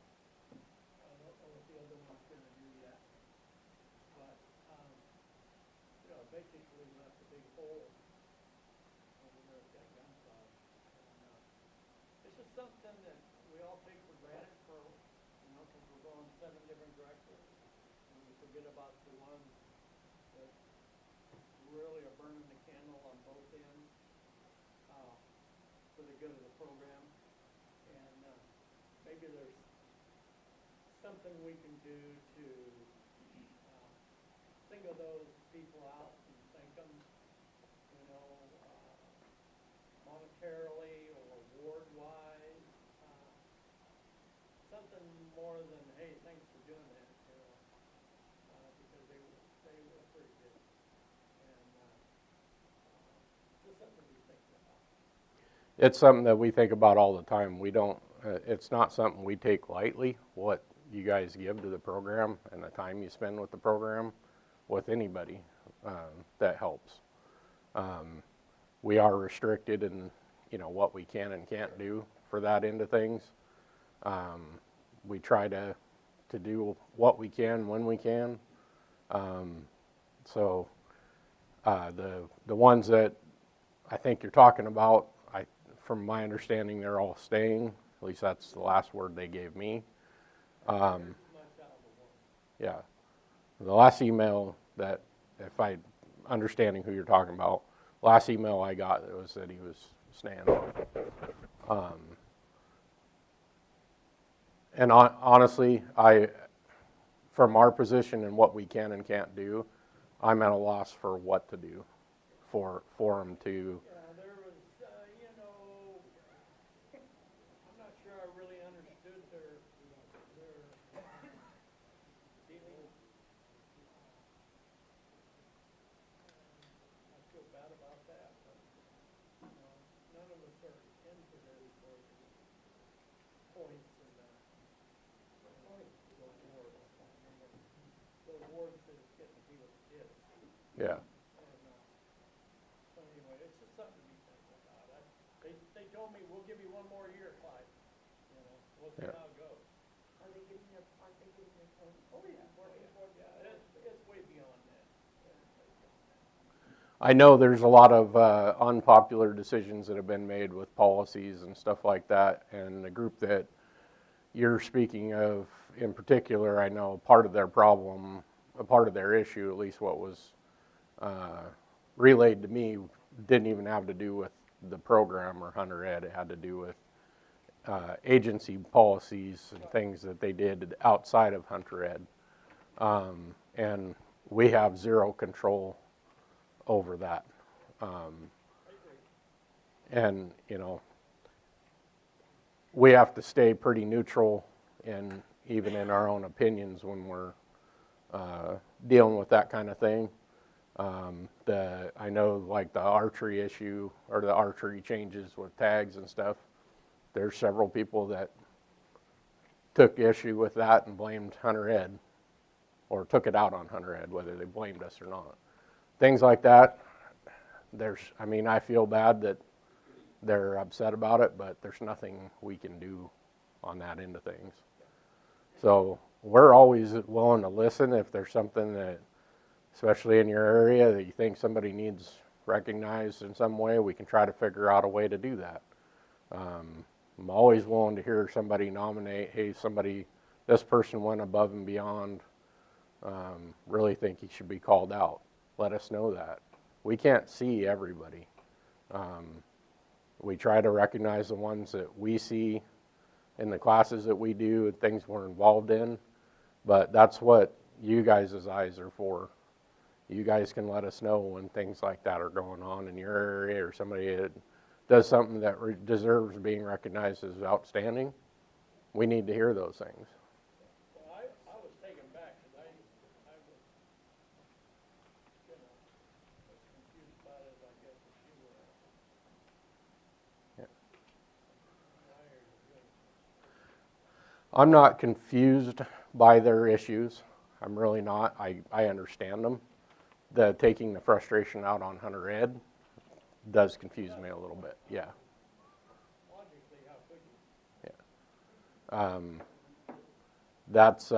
I don't know what the other one's gonna do yet. But, basically left a big hole over there at that gun club. And, this is something that we all take for granted because we're going 7 different directions. And we forget about the ones that really are burning the candle on both ends, for the good of the program. And, maybe there's something we can do to, single those people out and thank them, monetarily or award-wise, something more than, hey, thanks for doing that, because they were pretty good. And, just something to be thinking about. It's something that we think about all the time. We don't, it's not something we take lightly, what you guys give to the program and the time you spend with the program, with anybody that helps. We are restricted in, what we can and can't do for that end of things. We try to do what we can when we can. So the ones that I think you're talking about, from my understanding, they're all staying. At least that's the last word they gave me. Yeah. The last email that, if I understanding who you're talking about, last email I got, it was that he was staying. And honestly, from our position and what we can and can't do, I'm at a loss for what to do for them to. Yeah, there was, I'm not sure I really understood their dealings. I feel bad about that, but, none of us are into this for the points and the awards. The awards that it's getting to be with the kids. Yeah. And, so anyway, it's just something to be thinking about. They told me, we'll give you one more year, Clyde. We'll see how it goes. Aren't they getting their points? Oh, yeah. Yeah, it's way beyond that. I know there's a lot of unpopular decisions that have been made with policies and stuff like that, and the group that you're speaking of in particular, I know part of their problem, a part of their issue, at least what was relayed to me, didn't even have to do with the program or Hunter Ed. It had to do with agency policies and things that they did outside of Hunter Ed. And we have zero control over that. And, we have to stay pretty neutral and even in our own opinions when we're dealing with that kind of thing. I know like the archery issue or the archery changes with tags and stuff, there's several people that took issue with that and blamed Hunter Ed or took it out on Hunter Ed, whether they blamed us or not. Things like that, I feel bad that they're upset about it, but there's nothing we can do on that end of things. So we're always willing to listen if there's something that especially in your area, that you think somebody needs recognized in some way, we can try to figure out a way to do that. I'm always willing to hear somebody nominate, hey, this person went above and beyond, really think he should be called out. Let us know that. We can't see everybody. We try to recognize the ones that we see in the classes that we do and things we're involved in, but that's what you guys' eyes are for. You guys can let us know when things like that are going on in your area, or somebody that does something that deserves being recognized as outstanding. We need to hear those things. Well, I was taken back, because I was, as confused about it as I guess as you were. I'm not confused by their issues. I'm really not. I understand them. Taking the frustration out on Hunter Ed does confuse me a little bit, yeah. Logically, how could you? That's,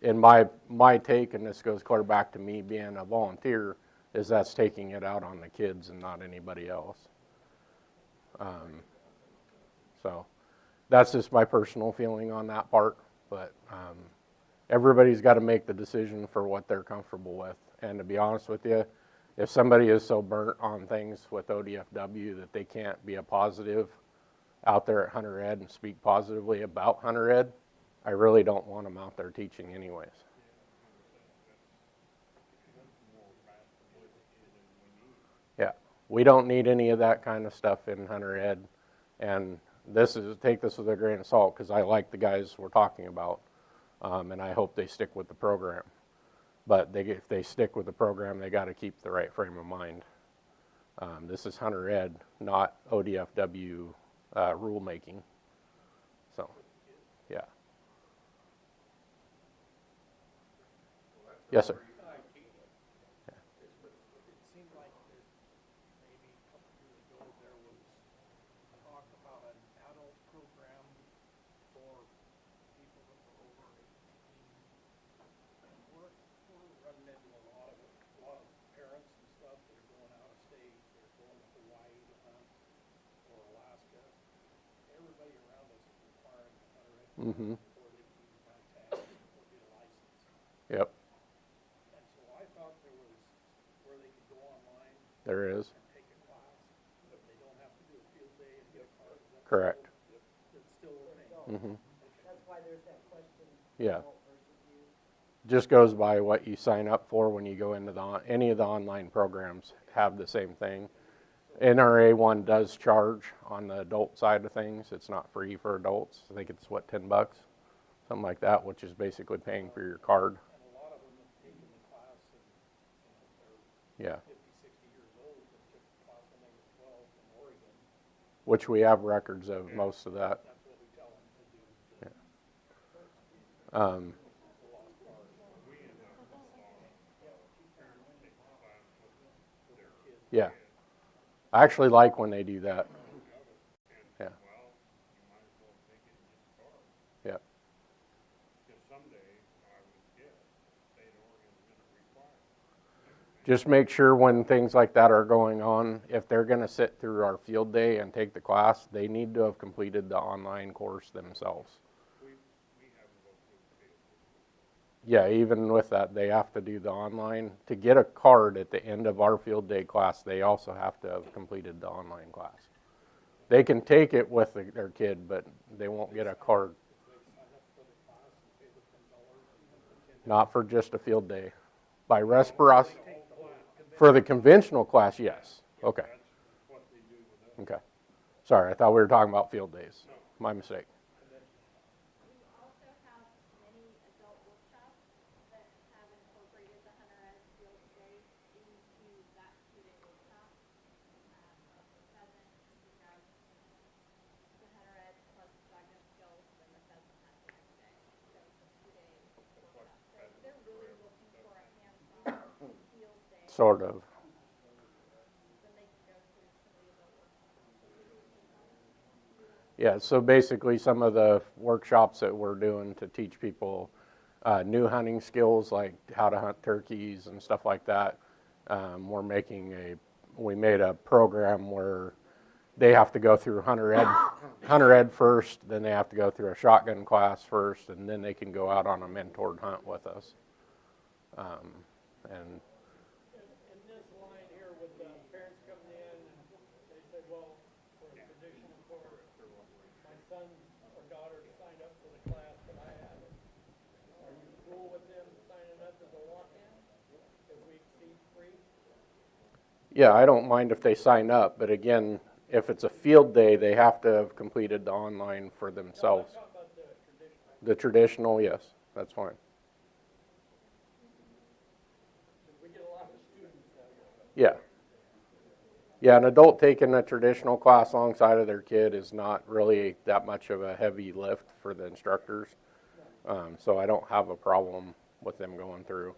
in my take, and this goes clear back to me being a volunteer, is that's taking it out on the kids and not anybody else. So that's just my personal feeling on that part, but everybody's got to make the decision for what they're comfortable with. And to be honest with you, if somebody is so burnt on things with ODFW that they can't be a positive out there at Hunter Ed and speak positively about Hunter Ed, I really don't want them out there teaching anyways. Yeah, we don't need any of that kind of stuff in Hunter Ed, and take this with a grain of salt, because I like the guys we're talking about, and I hope they stick with the program. But if they stick with the program, they got to keep the right frame of mind. This is Hunter Ed, not ODFW rulemaking. So, yeah. Yes, sir. It seemed like that maybe a couple of years ago there was talk about an adult program for people that were over 18. And we're running into a lot of parents and stuff that are going out of state, they're going to Hawaii to hunt, or Alaska. Everybody around us is requiring a hunter ed Mm-hmm. before they can even buy tags or get a license. Yep, And so I thought there was where they could go online there is. and take a class, but they don't have to do a field day and get a card. Is that Correct. It's still a thing. Mm-hmm. That's why there's that question. Yeah. adult versus youth. Just goes by what you sign up for when you go into any of the online programs have the same thing. NRA one does charge on the adult side of things. It's not free for adults. I think it's $10, something like that, which is basically paying for your card. And a lot of them have taken the class and, they're Yeah, 50, 60 years old and took the class when they were 12 in Oregon. which we have records of most of that. That's what we tell them to do. Yeah, I actually like when they do that. Yeah. Yeah. Just make sure when things like that are going on, if they're going to sit through our field day and take the class, they need to have completed the online course themselves. Yeah, even with that, they have to do the online. To get a card at the end of our field day class, they also have to have completed the online class. They can take it with their kid, but they won't get a card. Not for just a field day. By reciprocity, for the conventional class, yes. Okay. Okay. Sorry, I thought we were talking about field days. My mistake. We also have many adult workshops that have incorporated the Hunter Ed field day into that 2-day workshop. For pheasant, we have the Hunter Ed plus shotgun skills, and the pheasant hunt the next day. So it's a 2-day workshop. So they're really looking for a hands-on field day. Sort of. Then they can go to some of the adult workshops. Yeah, so basically some of the workshops that we're doing to teach people new hunting skills like how to hunt turkeys and stuff like that. We made a program where they have to go through hunter ed first, then they have to go through a shotgun class first, and then they can go out on a mentored hunt with us. And In this line here with the parents coming in, and they said, well, for a traditional course, my son or daughter signed up for the class, but I haven't. Are you cool with them signing up as a walk-in if we exceed 3? yeah, I don't mind if they sign up, but again, if it's a field day, they have to have completed the online for themselves. No, I'm talking about the traditional. The traditional, yes, that's fine. We get a lot of students that way. Yeah. Yeah, an adult taking a traditional class alongside of their kid is not really that much of a heavy lift for the instructors. So I don't have a problem with them going through.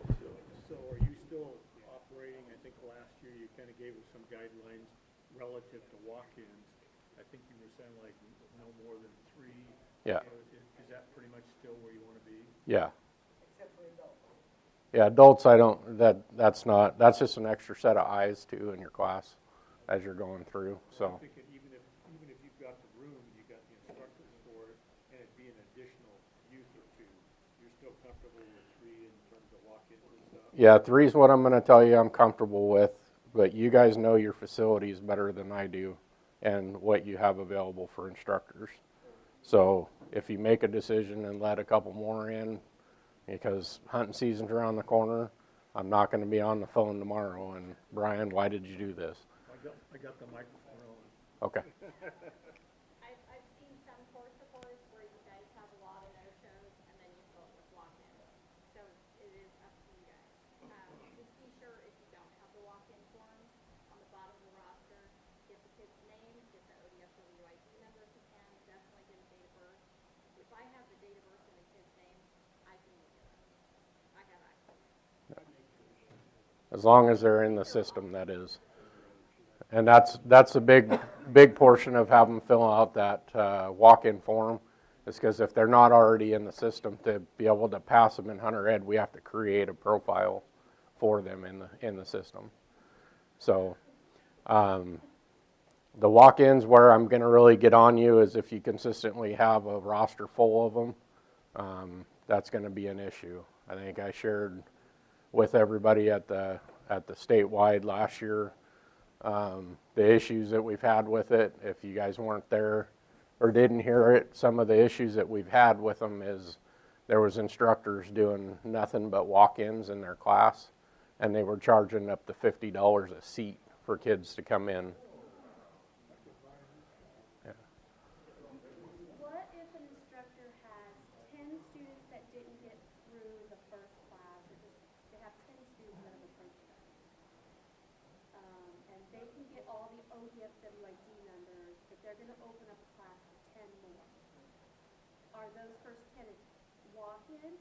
So are you still operating, I think last year you kind of gave us some guidelines relative to walk-ins. I think you were saying like no more than 3. Yeah. Is that pretty much still where you want to be? Yeah. Except for adults. Yeah, adults, that's just an extra set of eyes too in your class as you're going through, so. I'm thinking even if you've got the room, you got the instructors for it, and it'd be an additional youth or 2, you're still comfortable with 3 in terms of walk-ins and stuff? Yeah, 3 is what I'm gonna tell you I'm comfortable with, but you guys know your facilities better than I do and what you have available for instructors. So if you make a decision and let a couple more in, because hunting season's around the corner, I'm not gonna be on the phone tomorrow and, Brian, why did you do this? I got the microphone on. Okay. I've seen some course reports where you guys have a lot of no-shows and then you fill it with walk-ins. So it is up to you guys. Just be sure if you don't have the walk-in forms on the bottom of the roster, get the kid's name, get the ODFWID number if you can, definitely get a date of birth. If I have the date of birth and the kid's name, I can look it up. I have access. As long as they're in the system, that is. And that's a big portion of having them fill out that walk-in form, is because if they're not already in the system, to be able to pass them in hunter ed, we have to create a profile for them in the system. So the walk-ins where I'm going to really get on you is if you consistently have a roster full of them, that's going to be an issue. I think I shared with everybody at the statewide last year the issues that we've had with it. If you guys weren't there or didn't hear it, some of the issues that we've had with them is there was instructors doing nothing but walk-ins in their class, and they were charging up to $50 a seat for kids to come in. What if an instructor has 10 students that didn't get through the first class, or just, they have 10 students that have approached them? And they can get all the ODFWID numbers, but they're gonna open up a class for 10 more. Are those first 10 walk-in,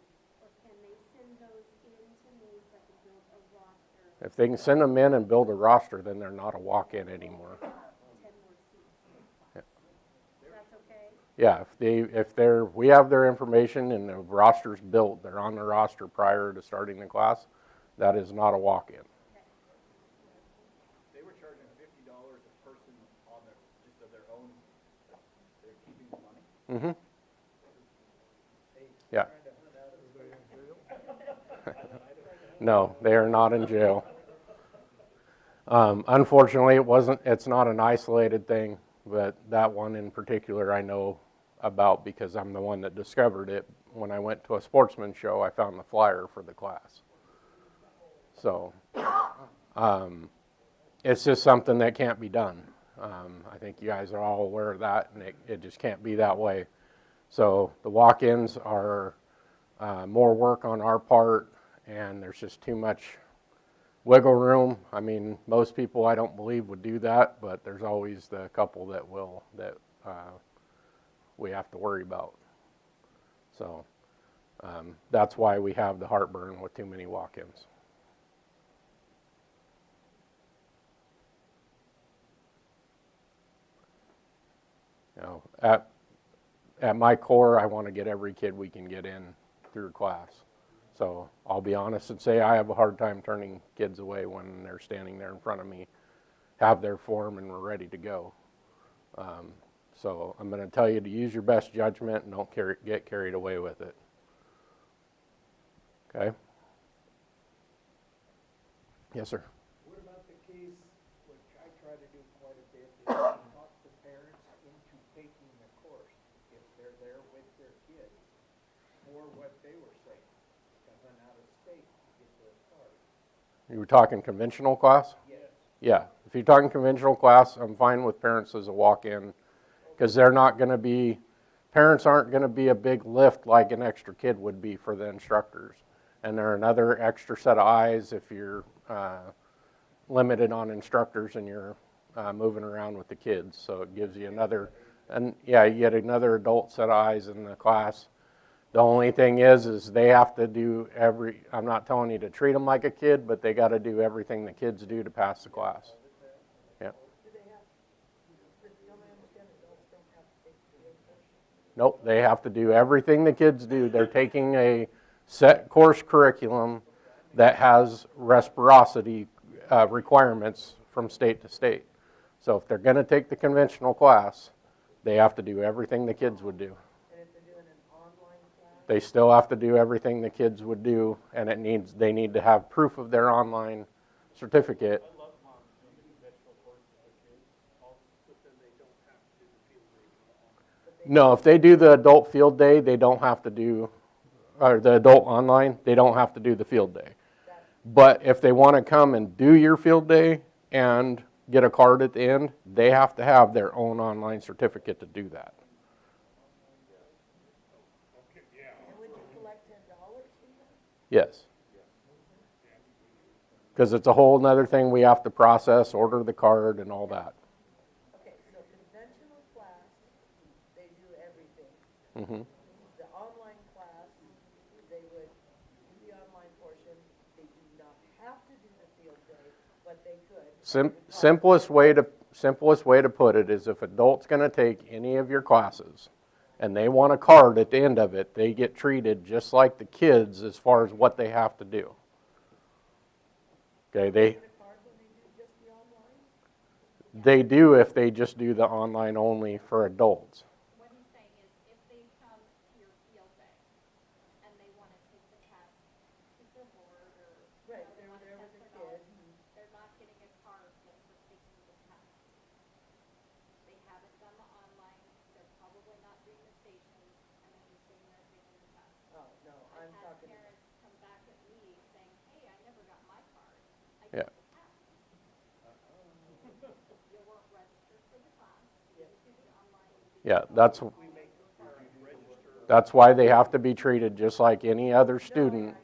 or can they send those in to me so I can build a roster? If they can send them in and build a roster, then they're not a walk-in anymore. 10 more seats in the class. That's okay? Yeah, we have their information and the roster's built, they're on the roster prior to starting the class, that is not a walk-in. They were charging $50 a person on just of their own, they're keeping the money? Mm-hmm. Yeah. No, they are not in jail. Unfortunately, it's not an isolated thing, but that one in particular I know about because I'm the one that discovered it. When I went to a sportsman show, I found the flyer for the class. So it's just something that can't be done. I think you guys are all aware of that, and it just can't be that way. So the walk-ins are more work on our part, and there's just too much wiggle room. I mean, most people I don't believe would do that, but there's always the couple that will, that we have to worry about. So that's why we have the heartburn with too many walk-ins. You know, at my core, I want to get every kid we can get in through class. So I'll be honest and say I have a hard time turning kids away when they're standing there in front of me, have their form, and we're ready to go. So I'm going to tell you to use your best judgment and don't get carried away with it. Okay? Yes, sir. What about the case, which I try to do quite a bit, is talk the parents into taking the course if they're there with their kids for what they were saying, coming out of state to get their card. You were talking conventional class? Yes. Yeah. If you're talking conventional class, I'm fine with parents as a walk-in because they're not going to be, parents aren't going to be a big lift like an extra kid would be for the instructors. And they're another extra set of eyes if you're limited on instructors and you're moving around with the kids. So it gives you another, and yeah, you get another adult set of eyes in the class. The only thing is they have to do I'm not telling you to treat them like a kid, but they got to do everything the kids do to pass the class. Yeah. Nope, they have to do everything the kids do. They're taking a set course curriculum that has reciprocity requirements from state to state. So if they're going to take the conventional class, they have to do everything the kids would do. And if they're doing an online class? They still have to do everything the kids would do, and they need to have proof of their online certificate. I love mom doing the conventional courses with kids, But then they don't have to do the field day. No, if they do the adult field day, they don't have to do, or the adult online, they don't have to do the field day. But if they want to come and do your field day and get a card at the end, they have to have their own online certificate to do that. And would you collect $10 from them? Yes. Because it's a whole nother thing we have to process, order the card and all that. Okay, so conventional class, they do everything. Mm-hmm. The online class, they would do the online portion. They do not have to do the field day, but they could. Simplest way to put it is if adult's going to take any of your classes and they want a card at the end of it, they get treated just like the kids as far as what they have to do. Okay, Get a card when they do just the online? they do if they just do the online only for adults. What he's saying is if they come to your field day and they want to take the test, keep their board or, Right, they they're want to there test with their the knowledge, kid. they're not getting a card just for taking the test. They haven't done the online, they're probably not doing the stations, and then he's saying they're taking the test. Oh, no, I'm I've had talking, parents come back at me saying, hey, I never got my card. I Yeah. took the test. You weren't registered for the class. You didn't do the online. You didn't Yeah, do that's why they have to be treated just like any other student,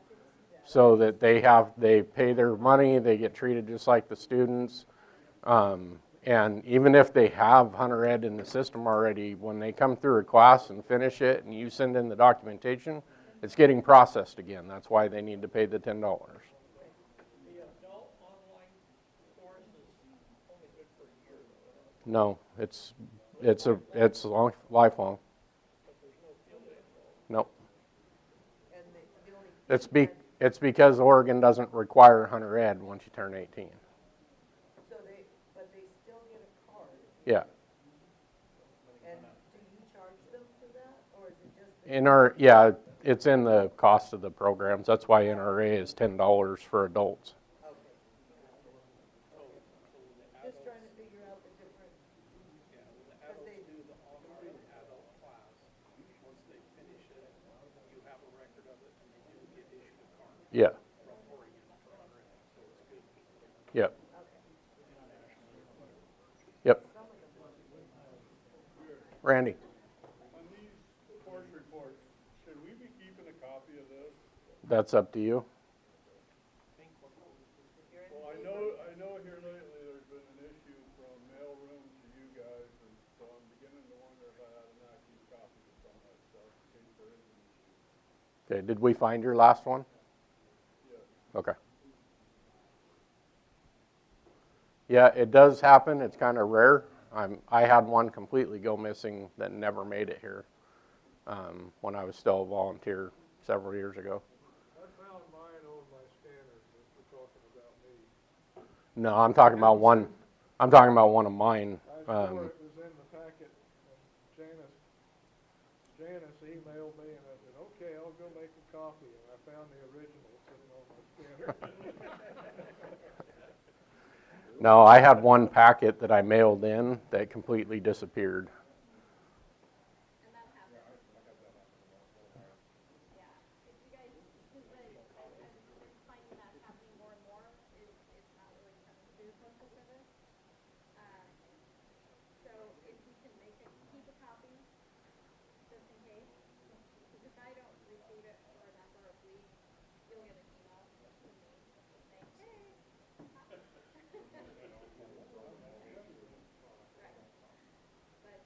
so that they pay their money, they get treated just like the students. And even if they have Hunter Ed in the system already, when they come through a class and finish it and you send in the documentation, it's getting processed again. That's why they need to pay the $10. The adult online course is only good for a year, No, it's lifelong. but there's no field day involved. No, and the only. it's because Oregon doesn't require Hunter Ed once you turn 18. But they still get a card. Yeah. And do you charge them for that, or is it just? Yeah, it's in the cost of the programs. That's why NRA is $10 for adults. Okay. Just trying to figure out the difference. Yeah, when the adults do the online adult class, once they finish it, you have a record of it, and they do get issued a card Yeah. from Oregon for Hunter Ed, so it's good. Yep. Yep. Randy. On these course reports, should we be keeping a copy of this? That's up to you. Well, I know here lately there's been an issue from mailroom to you guys, and so I'm beginning to wonder if I ought to not keep copies of some of that stuff in case there is an issue. Okay, did we find your last one? Yes. Okay. Yeah, it does happen. It's kind of rare. I had one completely go missing that never made it here. when I was still a volunteer several years ago. I found mine on my scanners, if you're talking about me. No, I'm talking about one. I'm talking about one of mine. I saw it was in the packet, and Janice emailed me, and I said, okay, I'll go make a copy, and I found the original sitting on my scanner. No, I had one packet that I mailed in that completely disappeared. And that happens. Yeah, if you guys, because I'm finding that happening more and more, it's not really something to do with postal service. So if you can keep a copy, just in case, because if I don't receive it or that, or if you'll get an email from me saying, hey. Right. But,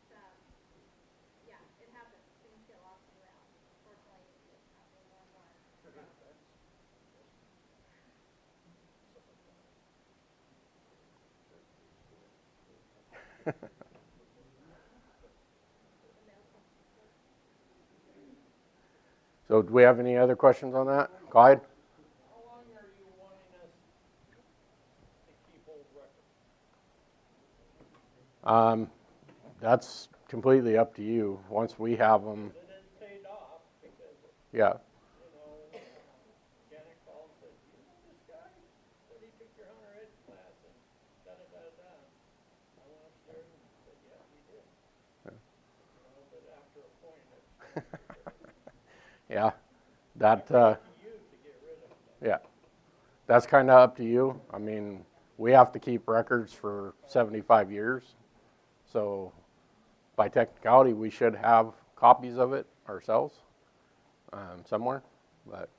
yeah, it happens. Things get lost around. Fortunately, it's happening more and more. So do we have any other questions on that? Clyde? How long are you wanting us to keep old records? That's completely up to you. Once we have them, It is paid off because, yeah. Janet called and said, you know this guy? Said he took your hunter ed class and da-da-da-da. I went upstairs and said, yes, we did. But after a point, Yeah, that, it's up to you to get rid of them. yeah, that's kind of up to you. I mean, we have to keep records for 75 years. So by technicality, we should have copies of it ourselves somewhere. But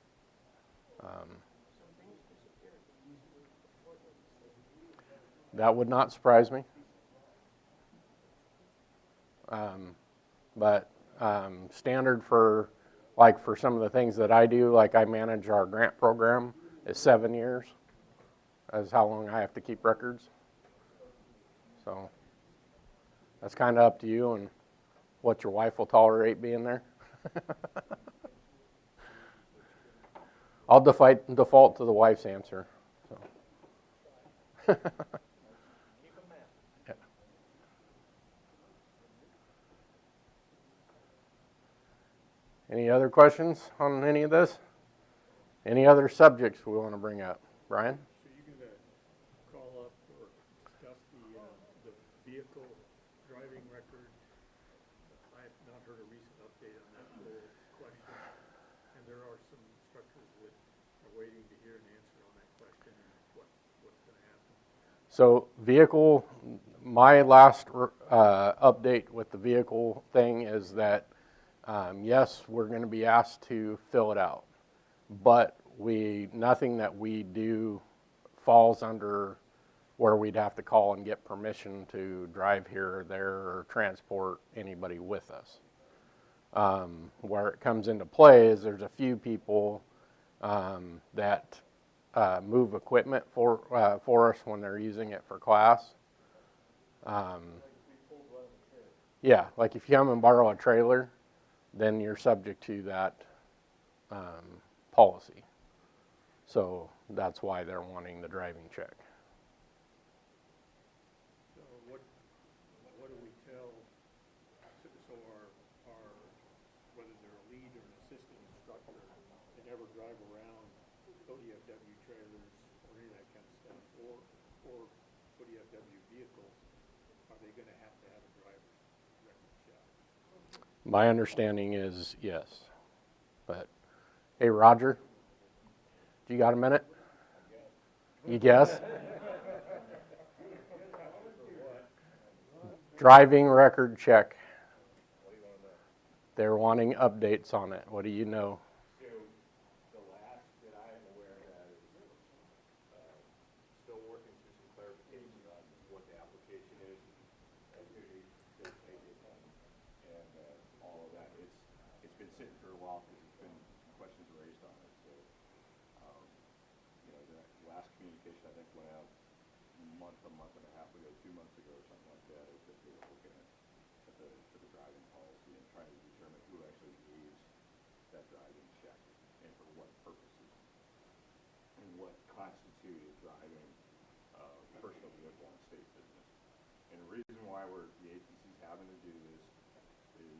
that would not surprise me. But standard for, like for some of the things that I do, like I manage our grant program, is 7 years. That's how long I have to keep records. So that's kind of up to you and what your wife will tolerate being there. I'll default to the wife's answer. So. Keep them out. Yeah. Any other questions on any of this? Any other subjects we want to bring up? Brian? So you're gonna call up or discuss the vehicle driving record? I have not heard a recent update on that whole question. And there are some instructors that are waiting to hear an answer on that question and what's gonna happen. So vehicle, my last update with the vehicle thing is that, yes, we're going to be asked to fill it out, but nothing that we do falls under where we'd have to call and get permission to drive here or there or transport anybody with us. Where it comes into play is there's a few people that move equipment for us when they're using it for class. Yeah, like if you come and borrow a trailer, then you're subject to that policy. So that's why they're wanting the driving check. So what do we tell, so our, whether they're a lead or an assistant instructor, they never drive around ODFW trailers or any of that kind of stuff, or ODFW vehicles, are they gonna have to have a driver's record check? My understanding is yes. But, hey, Roger, do you got a minute? You guess? Driving record check. They're wanting updates on it. What do you know? So the last that I am aware of that is still working through some clarification on what the application is, activities that they get done, and all of that. It's been sitting for a while because there's been questions raised on it. So, the last communication I think went out a month and a half ago, 2 months ago, or something like that. Is that they were looking at the driving policy and trying to determine who actually what purposes and what constituted driving personal vehicle on state business. And the reason why the agency's having to do this is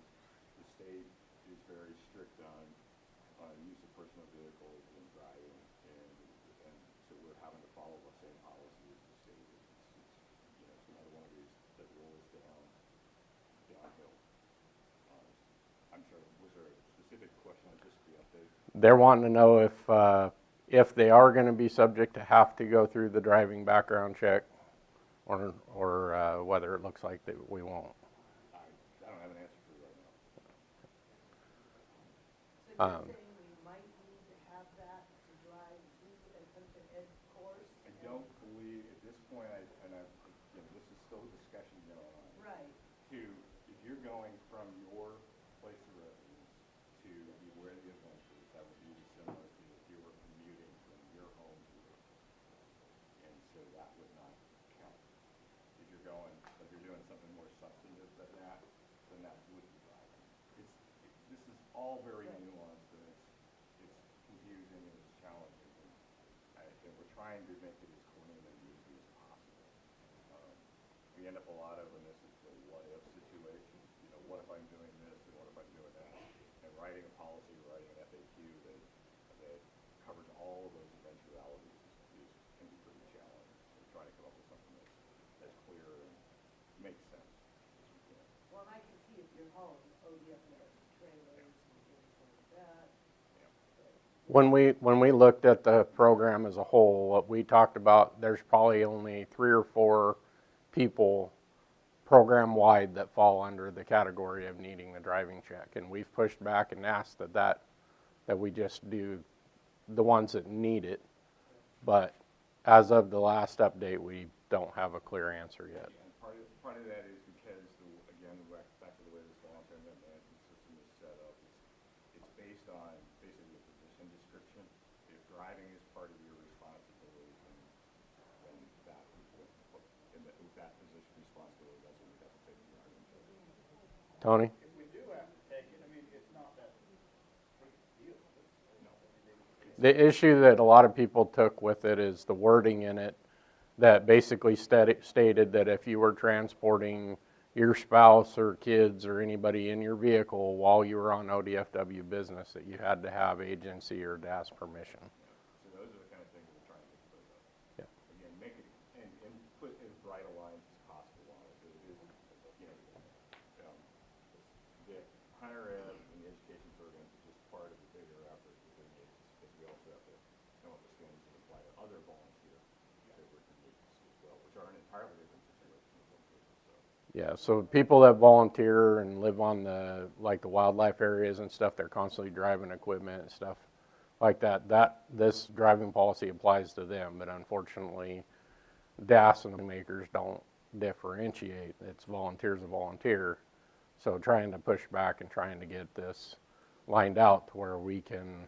the state is very strict on use of personal vehicles when driving, and so we're having to follow the same policy as the state is. It's another one of these that rolls downhill. I'm sorry, was there a specific question on just the update? They're wanting to know if they are going to be subject to have to go through the driving background check, or whether it looks like that we won't. I don't have an answer for you right now. So you're saying we might need to have that to drive such an ed course? I don't believe at this point, this is still a discussion going on. Right. If you're going from your place of residence to where the event is, that would be similar to if you were commuting from your home to work. And so that would not count. If you're doing something more substantive than that would be driving. This is all very nuanced, and it's confusing and it's challenging. And we're trying to make it as clean and easy as possible. We end up a lot of, and this is the what if situation. What if I'm doing this and what if I'm doing that? And writing a policy, writing an FAQ that covers all of those eventualities can be pretty challenging. So we're trying to come up with something that's clear and makes sense as we can. Well, and I can see if you're home, ODF has trailers and things like that. When we looked at the program as a whole, what we talked about, there's probably only 3 or 4 people program-wide that fall under the category of needing the driving check. And we've pushed back and asked that we just do the ones that need it. But as of the last update, we don't have a clear answer yet. And part of that is because, again, back to the way this long-term management system is set up, it's based on basically the position description. If driving is part of your responsibility, then with that position responsibility, that's when you have to take the driving check. Tony? If we do have to take it, I mean, it's not that big a deal. No. The issue that a lot of people took with it is the wording in it that basically stated that if you were transporting your spouse or kids or anybody in your vehicle while you were on ODFW business, that you had to have agency or DAS permission. So those are the kind of things we're trying to get rid of. Yeah. Again, make it and put as bright a lines as possible on it. It is, the higher ed and the education programs is just part of the bigger effort within the agency, because we also have to come up with standards that apply to other volunteer behavior agencies as well, which are an entirely different situation in some cases. So. Yeah, so people that volunteer and live on the wildlife areas and stuff, they're constantly driving equipment and stuff like that. This driving policy applies to them, but unfortunately, DAS and makers don't differentiate. It's volunteer's a volunteer. So trying to push back and trying to get this lined out to where we can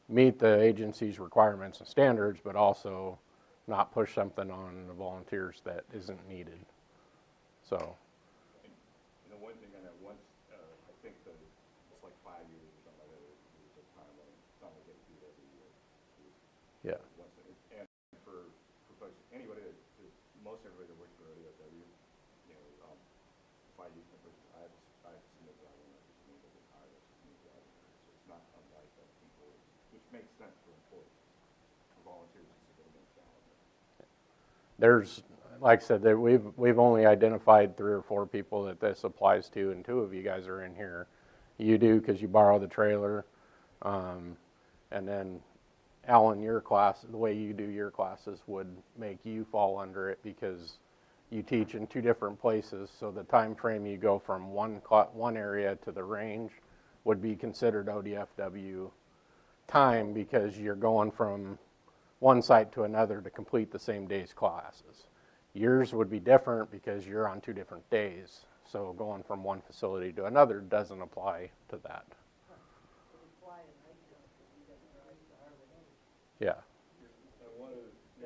meet the agency's requirements and standards, but also not push something on the volunteers that isn't needed. So. And the one thing on that, once, I think it's like 5 years or something like that, there's a time when it's not going to get reviewed every year. Yeah. And for folks, anybody most everybody that works for ODFW, if I use my person, I have to submit driving records to me that it's higher than submit driving records. So it's not unlike that employees, which makes sense for employees. For volunteers, it's a little more challenging. There's, like I said, we've only identified 3 or 4 people that this applies to, and 2 of you guys are in here. You do because you borrow the trailer, and then Alan, your class, the way you do your classes would make you fall under it because you teach in 2 different places. So the time frame you go from one area to the range would be considered ODFW time because you're going from one site to another to complete the same day's classes. Yours would be different because you're on 2 different days. So going from one facility to another doesn't apply to that. Yeah. And one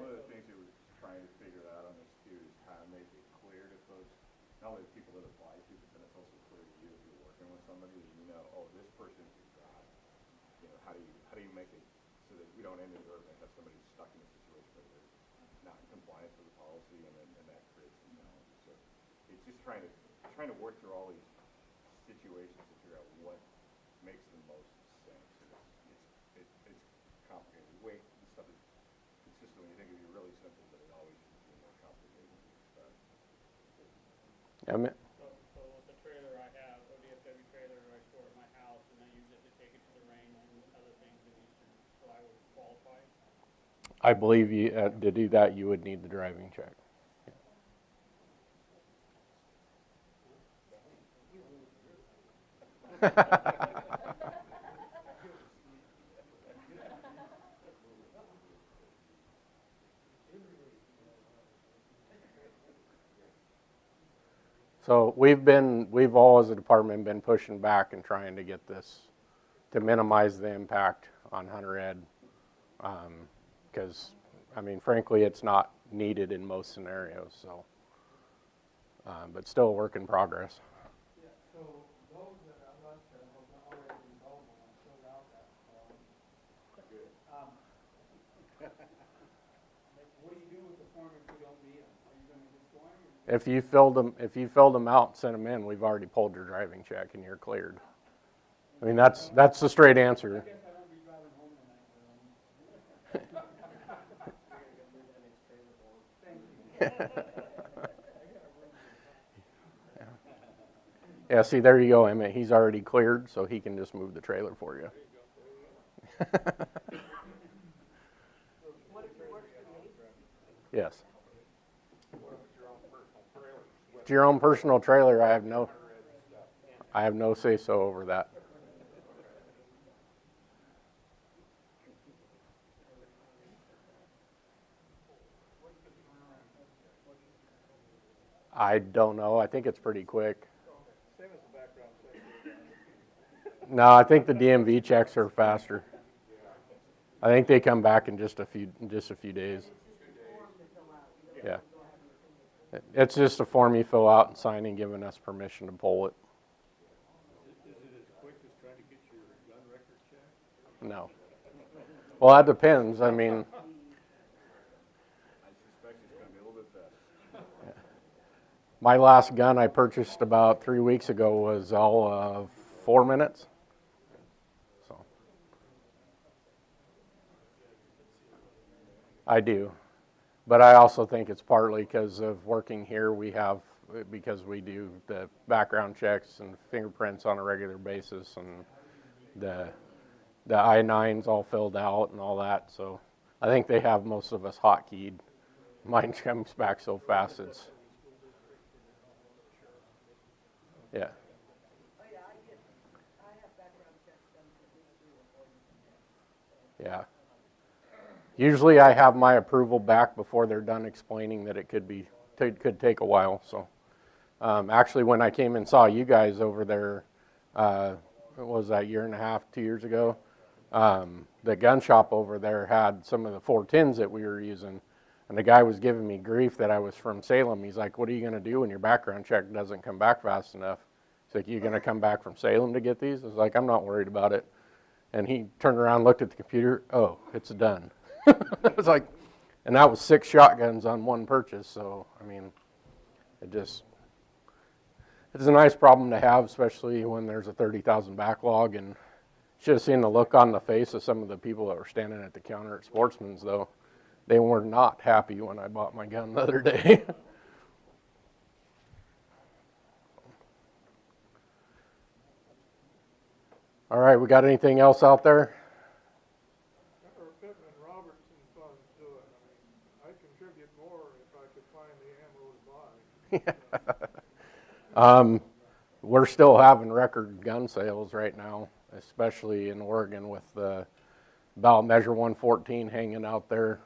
of the things that we're trying to figure out on this too is how to make it clear to folks, not only the people that apply to, but then it's also clear to you if you're working with somebody that oh, this person can drive. How do you make it so that we don't inadvertently have somebody stuck in a situation where they're not in compliance with the policy, and that creates some challenges. So it's just trying to work through all these situations to figure out what makes the most sense. It's complicated. This stuff is consistent when you think it'd be really simple, but it always is more complicated than you expect. So with the trailer I have, ODFW trailer, I store at my house, and I use it to take it to the range and other things in Eastern, so I would qualify. I believe you, to do that, you would need the driving check. So we've all as a department been pushing back and trying to get this to minimize the impact on Hunter Ed, because I mean, frankly, it's not needed in most scenarios. So, but still a work in progress. Yeah, so those that are listed have already been told when I filled out that form. Good. What do you do with the form if we don't meet them? Are you gonna just go on? If you filled them out and sent them in, we've already pulled your driving check and you're cleared. I mean, that's the straight answer. I guess I won't be driving home tonight, Yeah, see, there you go, Emmett. He's already cleared, so he can just move the trailer for you. What if you work for the agency? Yes. It's your own personal trailer. I have no say so over that. I don't know. I think it's pretty quick. Same as the background check. No, I think the DMV checks are faster. I think they come back in just a few days. Yeah. It's just a form you fill out and sign and giving us permission to pull it. Is it as quick as trying to get your gun record checked? No. Well, that depends. I mean, I suspect it's going to be a little bit better. my last gun I purchased about 3 weeks ago was all of 4 minutes. So I do. But I also think it's partly because of working here. Because we do the background checks and fingerprints on a regular basis, and the I-9's all filled out and all that. So I think they have most of us hotkeyed. Mine comes back so fast. It's yeah. Oh, yeah, I have background checks done for at least 3 or 4 years. Yeah. Usually I have my approval back before they're done explaining that it could take a while. So actually, when I came and saw you guys over there, what was that, 1.5 years, 2 years ago? The gun shop over there had some of the 410s that we were using, and the guy was giving me grief that I was from Salem. He's like, "What are you going to do when your background check doesn't come back fast enough?" He's like, "You going to come back from Salem to get these?" I was like, "I'm not worried about it." And he turned around, looked at the computer. "Oh, it's done." I was like, and that was 6 shotguns on one purchase. So, I mean, it's a nice problem to have, especially when there's a 30,000 backlog. And should have seen the look on the face of some of the people that were standing at the counter at Sportsman's, though. They were not happy when I bought my gun the other day. All right, we got anything else out there? Our Pittman Robertson funds do it. I mean, I'd contribute more if I could find the ammo to buy. We're still having record gun sales right now, especially in Oregon with the ballot measure 114 hanging out there.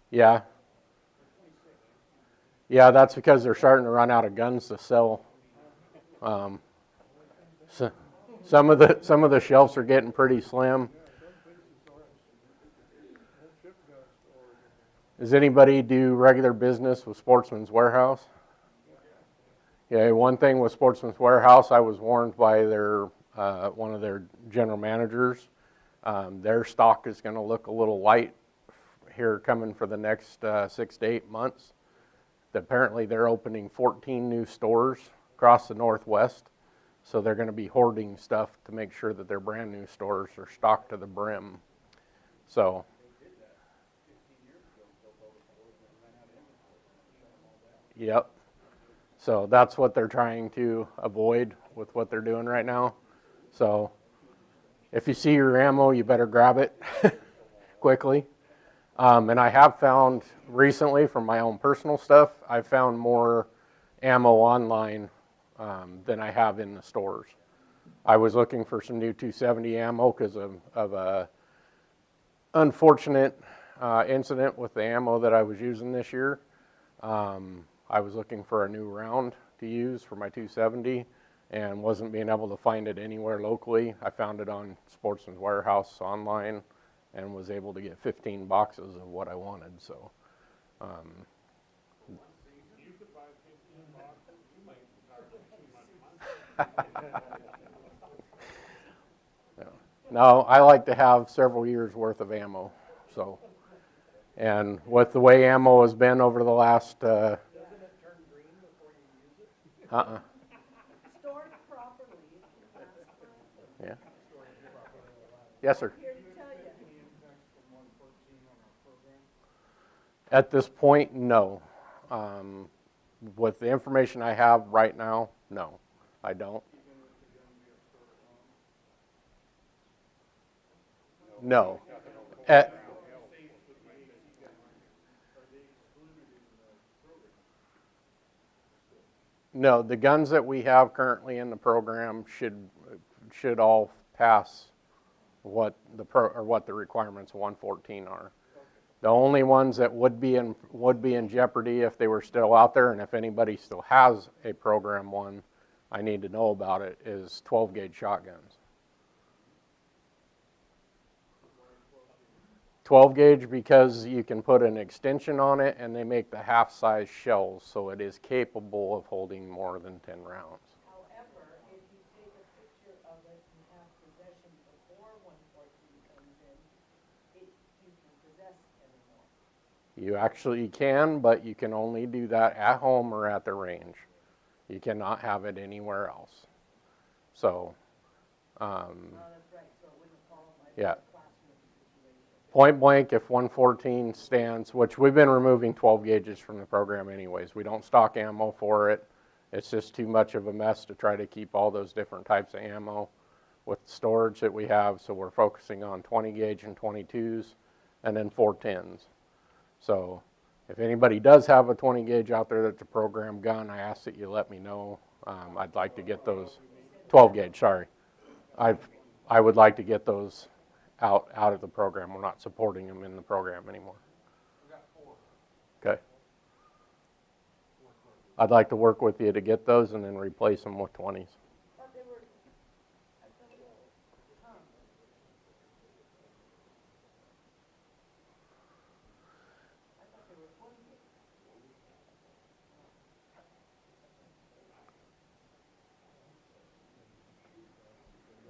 Yeah. Yeah, that's because they're starting to run out of guns to sell. So some of the shelves are getting pretty slim. Does anybody do regular business with Sportsman's Warehouse? Yeah, one thing with Sportsman's Warehouse, I was warned by their one of their general managers. Their stock is going to look a little light here coming for the next 6 to 8 months. Apparently they're opening 14 new stores across the Northwest, so they're going to be hoarding stuff to make sure that their brand new stores are stocked to the brim. So, yep. So that's what they're trying to avoid with what they're doing right now. So if you see your ammo, you better grab it quickly. And I have found recently, from my own personal stuff, I've found more ammo online than I have in the stores. I was looking for some new 270 ammo because of a unfortunate incident with the ammo that I was using this year. I was looking for a new round to use for my 270 and wasn't being able to find it anywhere locally. I found it on Sportsman's Warehouse online and was able to get 15 boxes of what I wanted. So, You could buy 15 boxes, you might charge too much money. no, I like to have several years worth of ammo. So, and with the way ammo has been over the last, Doesn't it turn green before you use it? Stored properly, it can last forever. Yeah. Yes, sir. Here to tell you. At this point, no. With the information I have right now, no, I don't. No. No, the guns that we have currently in the program should all pass what the requirements of 114 are. The only ones that would be in jeopardy if they were still out there, and if anybody still has a program one, I need to know about it, is 12 gauge shotguns. 12 gauge because you can put an extension on it and they make the half size shells, so it is capable of holding more than 10 rounds. However, if you take a picture of it and have possession before 114 comes in, you can possess anymore. You actually can, but you can only do that at home or at the range. You cannot have it anywhere else. So, Oh, that's right, so it wouldn't qualify for yeah. the classroom situation. Point blank, if 114 stands, which we've been removing 12 gauges from the program anyways. We don't stock ammo for it. It's just too much of a mess to try to keep all those different types of ammo with the storage that we have. So we're focusing on 20 gauge and 22s and then 410s. So if anybody does have a 20 gauge out there that's a program gun, I ask that you let me know. I'd like to get those, 12 gauge, sorry. I would like to get those out of the program. We're not supporting them in the program anymore. We got 4. Okay. I'd like to work with you to get those and then replace them with 20s. But they were, I thought they were, huh. I thought they were 20 gauge.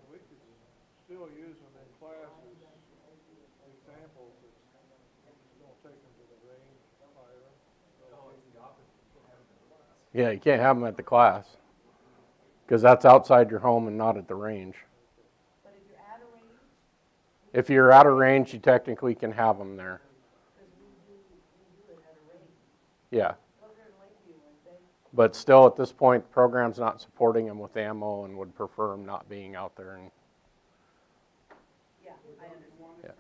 We could still use them in class as examples, just don't take them to the range, fire them. Yeah, you can't have them at the class because that's outside your home and not at the range. But if you're at a range, If you're out of range, you technically can have them there. because we do it at a range. Yeah. Over in Lakeview, weren't they? But still, at this point, the program's not supporting them with ammo and would prefer them not being out there. And Yeah, I understand. Yeah.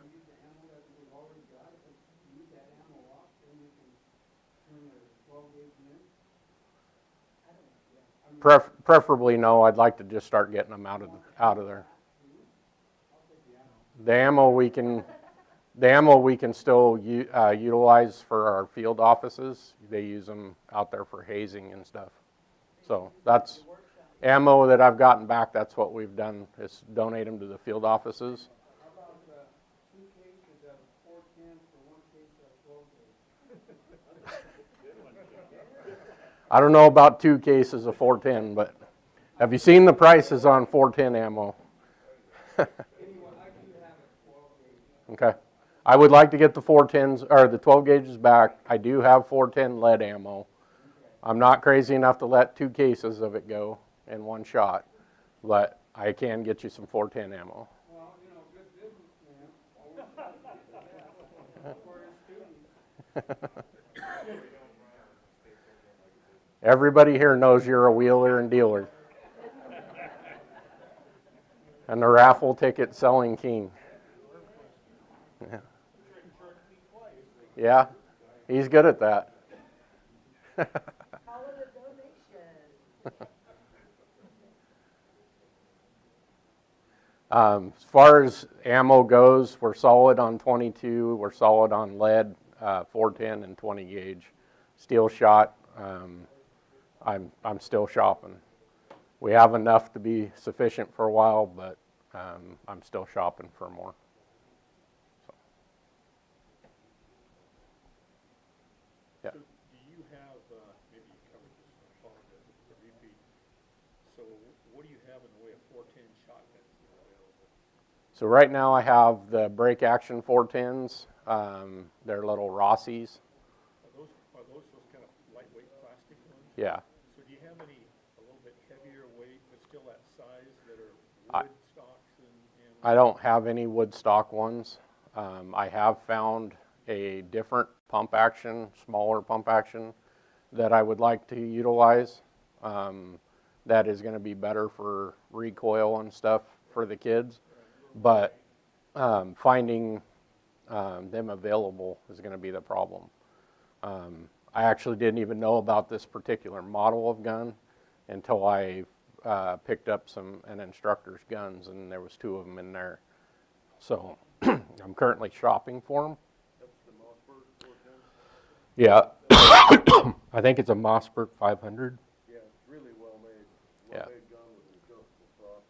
Preferably no. I'd like to just start getting them out of there. The ammo we can still utilize for our field offices. They use them out there for hazing and stuff. So that's ammo that I've gotten back. That's what we've done, is donate them to the field offices. How about 2 cases of 410 for 1 case of 12 gauge? I don't know about 2 cases of 410, but Have you seen the prices on 410 ammo? Okay. I would like to get the 410s, or the 12 gauges back. I do have 410 lead ammo. I'm not crazy enough to let 2 cases of it go in one shot, but I can get you some 410 ammo. Well, you know, good businessman, always for his students. Everybody here knows you're a wheeler and dealer. And the raffle ticket selling king. Yeah. Yeah, he's good at that. Call it a donation. As far as ammo goes, we're solid on 22. We're solid on lead, 410 and 20 gauge. Steel shot, I'm still shopping. We have enough to be sufficient for a while, but I'm still shopping for more. So. Yeah. So do you have, maybe you covered this, I apologize if it's a repeat. So what do you have in the way of 410 shotguns that are available? So right now I have the break action 410s. They're little Rossies. Are those kind of lightweight plastic ones? Yeah. So do you have any a little bit heavier weight, but still that size that are wood stocks and I don't have any wood stock ones. I have found a different pump action, smaller pump action that I would like to utilize. That is going to be better for recoil and stuff for the kids, but finding them available is going to be the problem. I actually didn't even know about this particular model of gun until I picked up an instructor's guns, and there was 2 of them in there. So I'm currently shopping for them. That's the Mossberg 410? Yeah. I think it's a Mossberg 500. Yeah, it's really well made. Yeah. Well made gun with an adjustable stock.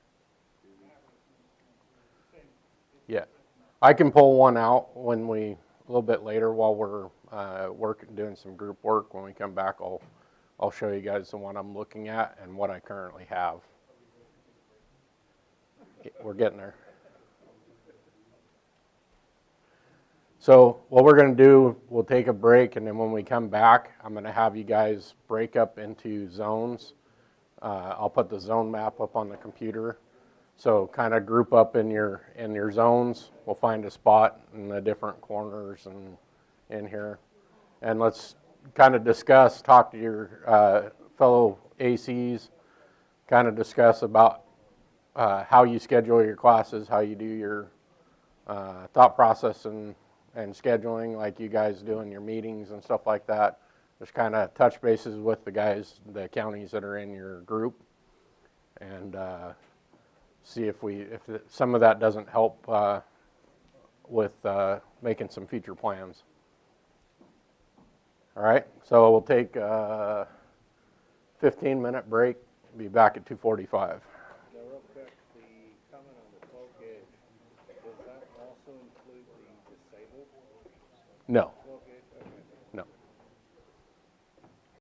Yeah. I can pull one out when a little bit later while we're doing some group work. When we come back, I'll show you guys the one I'm looking at and what I currently have. We're getting there. So what we're going to do, we'll take a break, and then when we come back, I'm going to have you guys break up into zones. I'll put the zone map up on the computer. So kind of group up in your zones. We'll find a spot in the different corners and in here. And let's kind of talk to your fellow ACs, kind of discuss about how you schedule your classes, how you do your thought process and scheduling, like you guys do in your meetings and stuff like that. Just kind of touch bases with the guys, the counties that are in your group, and see if some of that doesn't help with making some future plans. All right, so we'll take a 15-minute break. Be back at 2:45. Now, real quick, the comment on the 12 gauge, does that also include the disabled? No.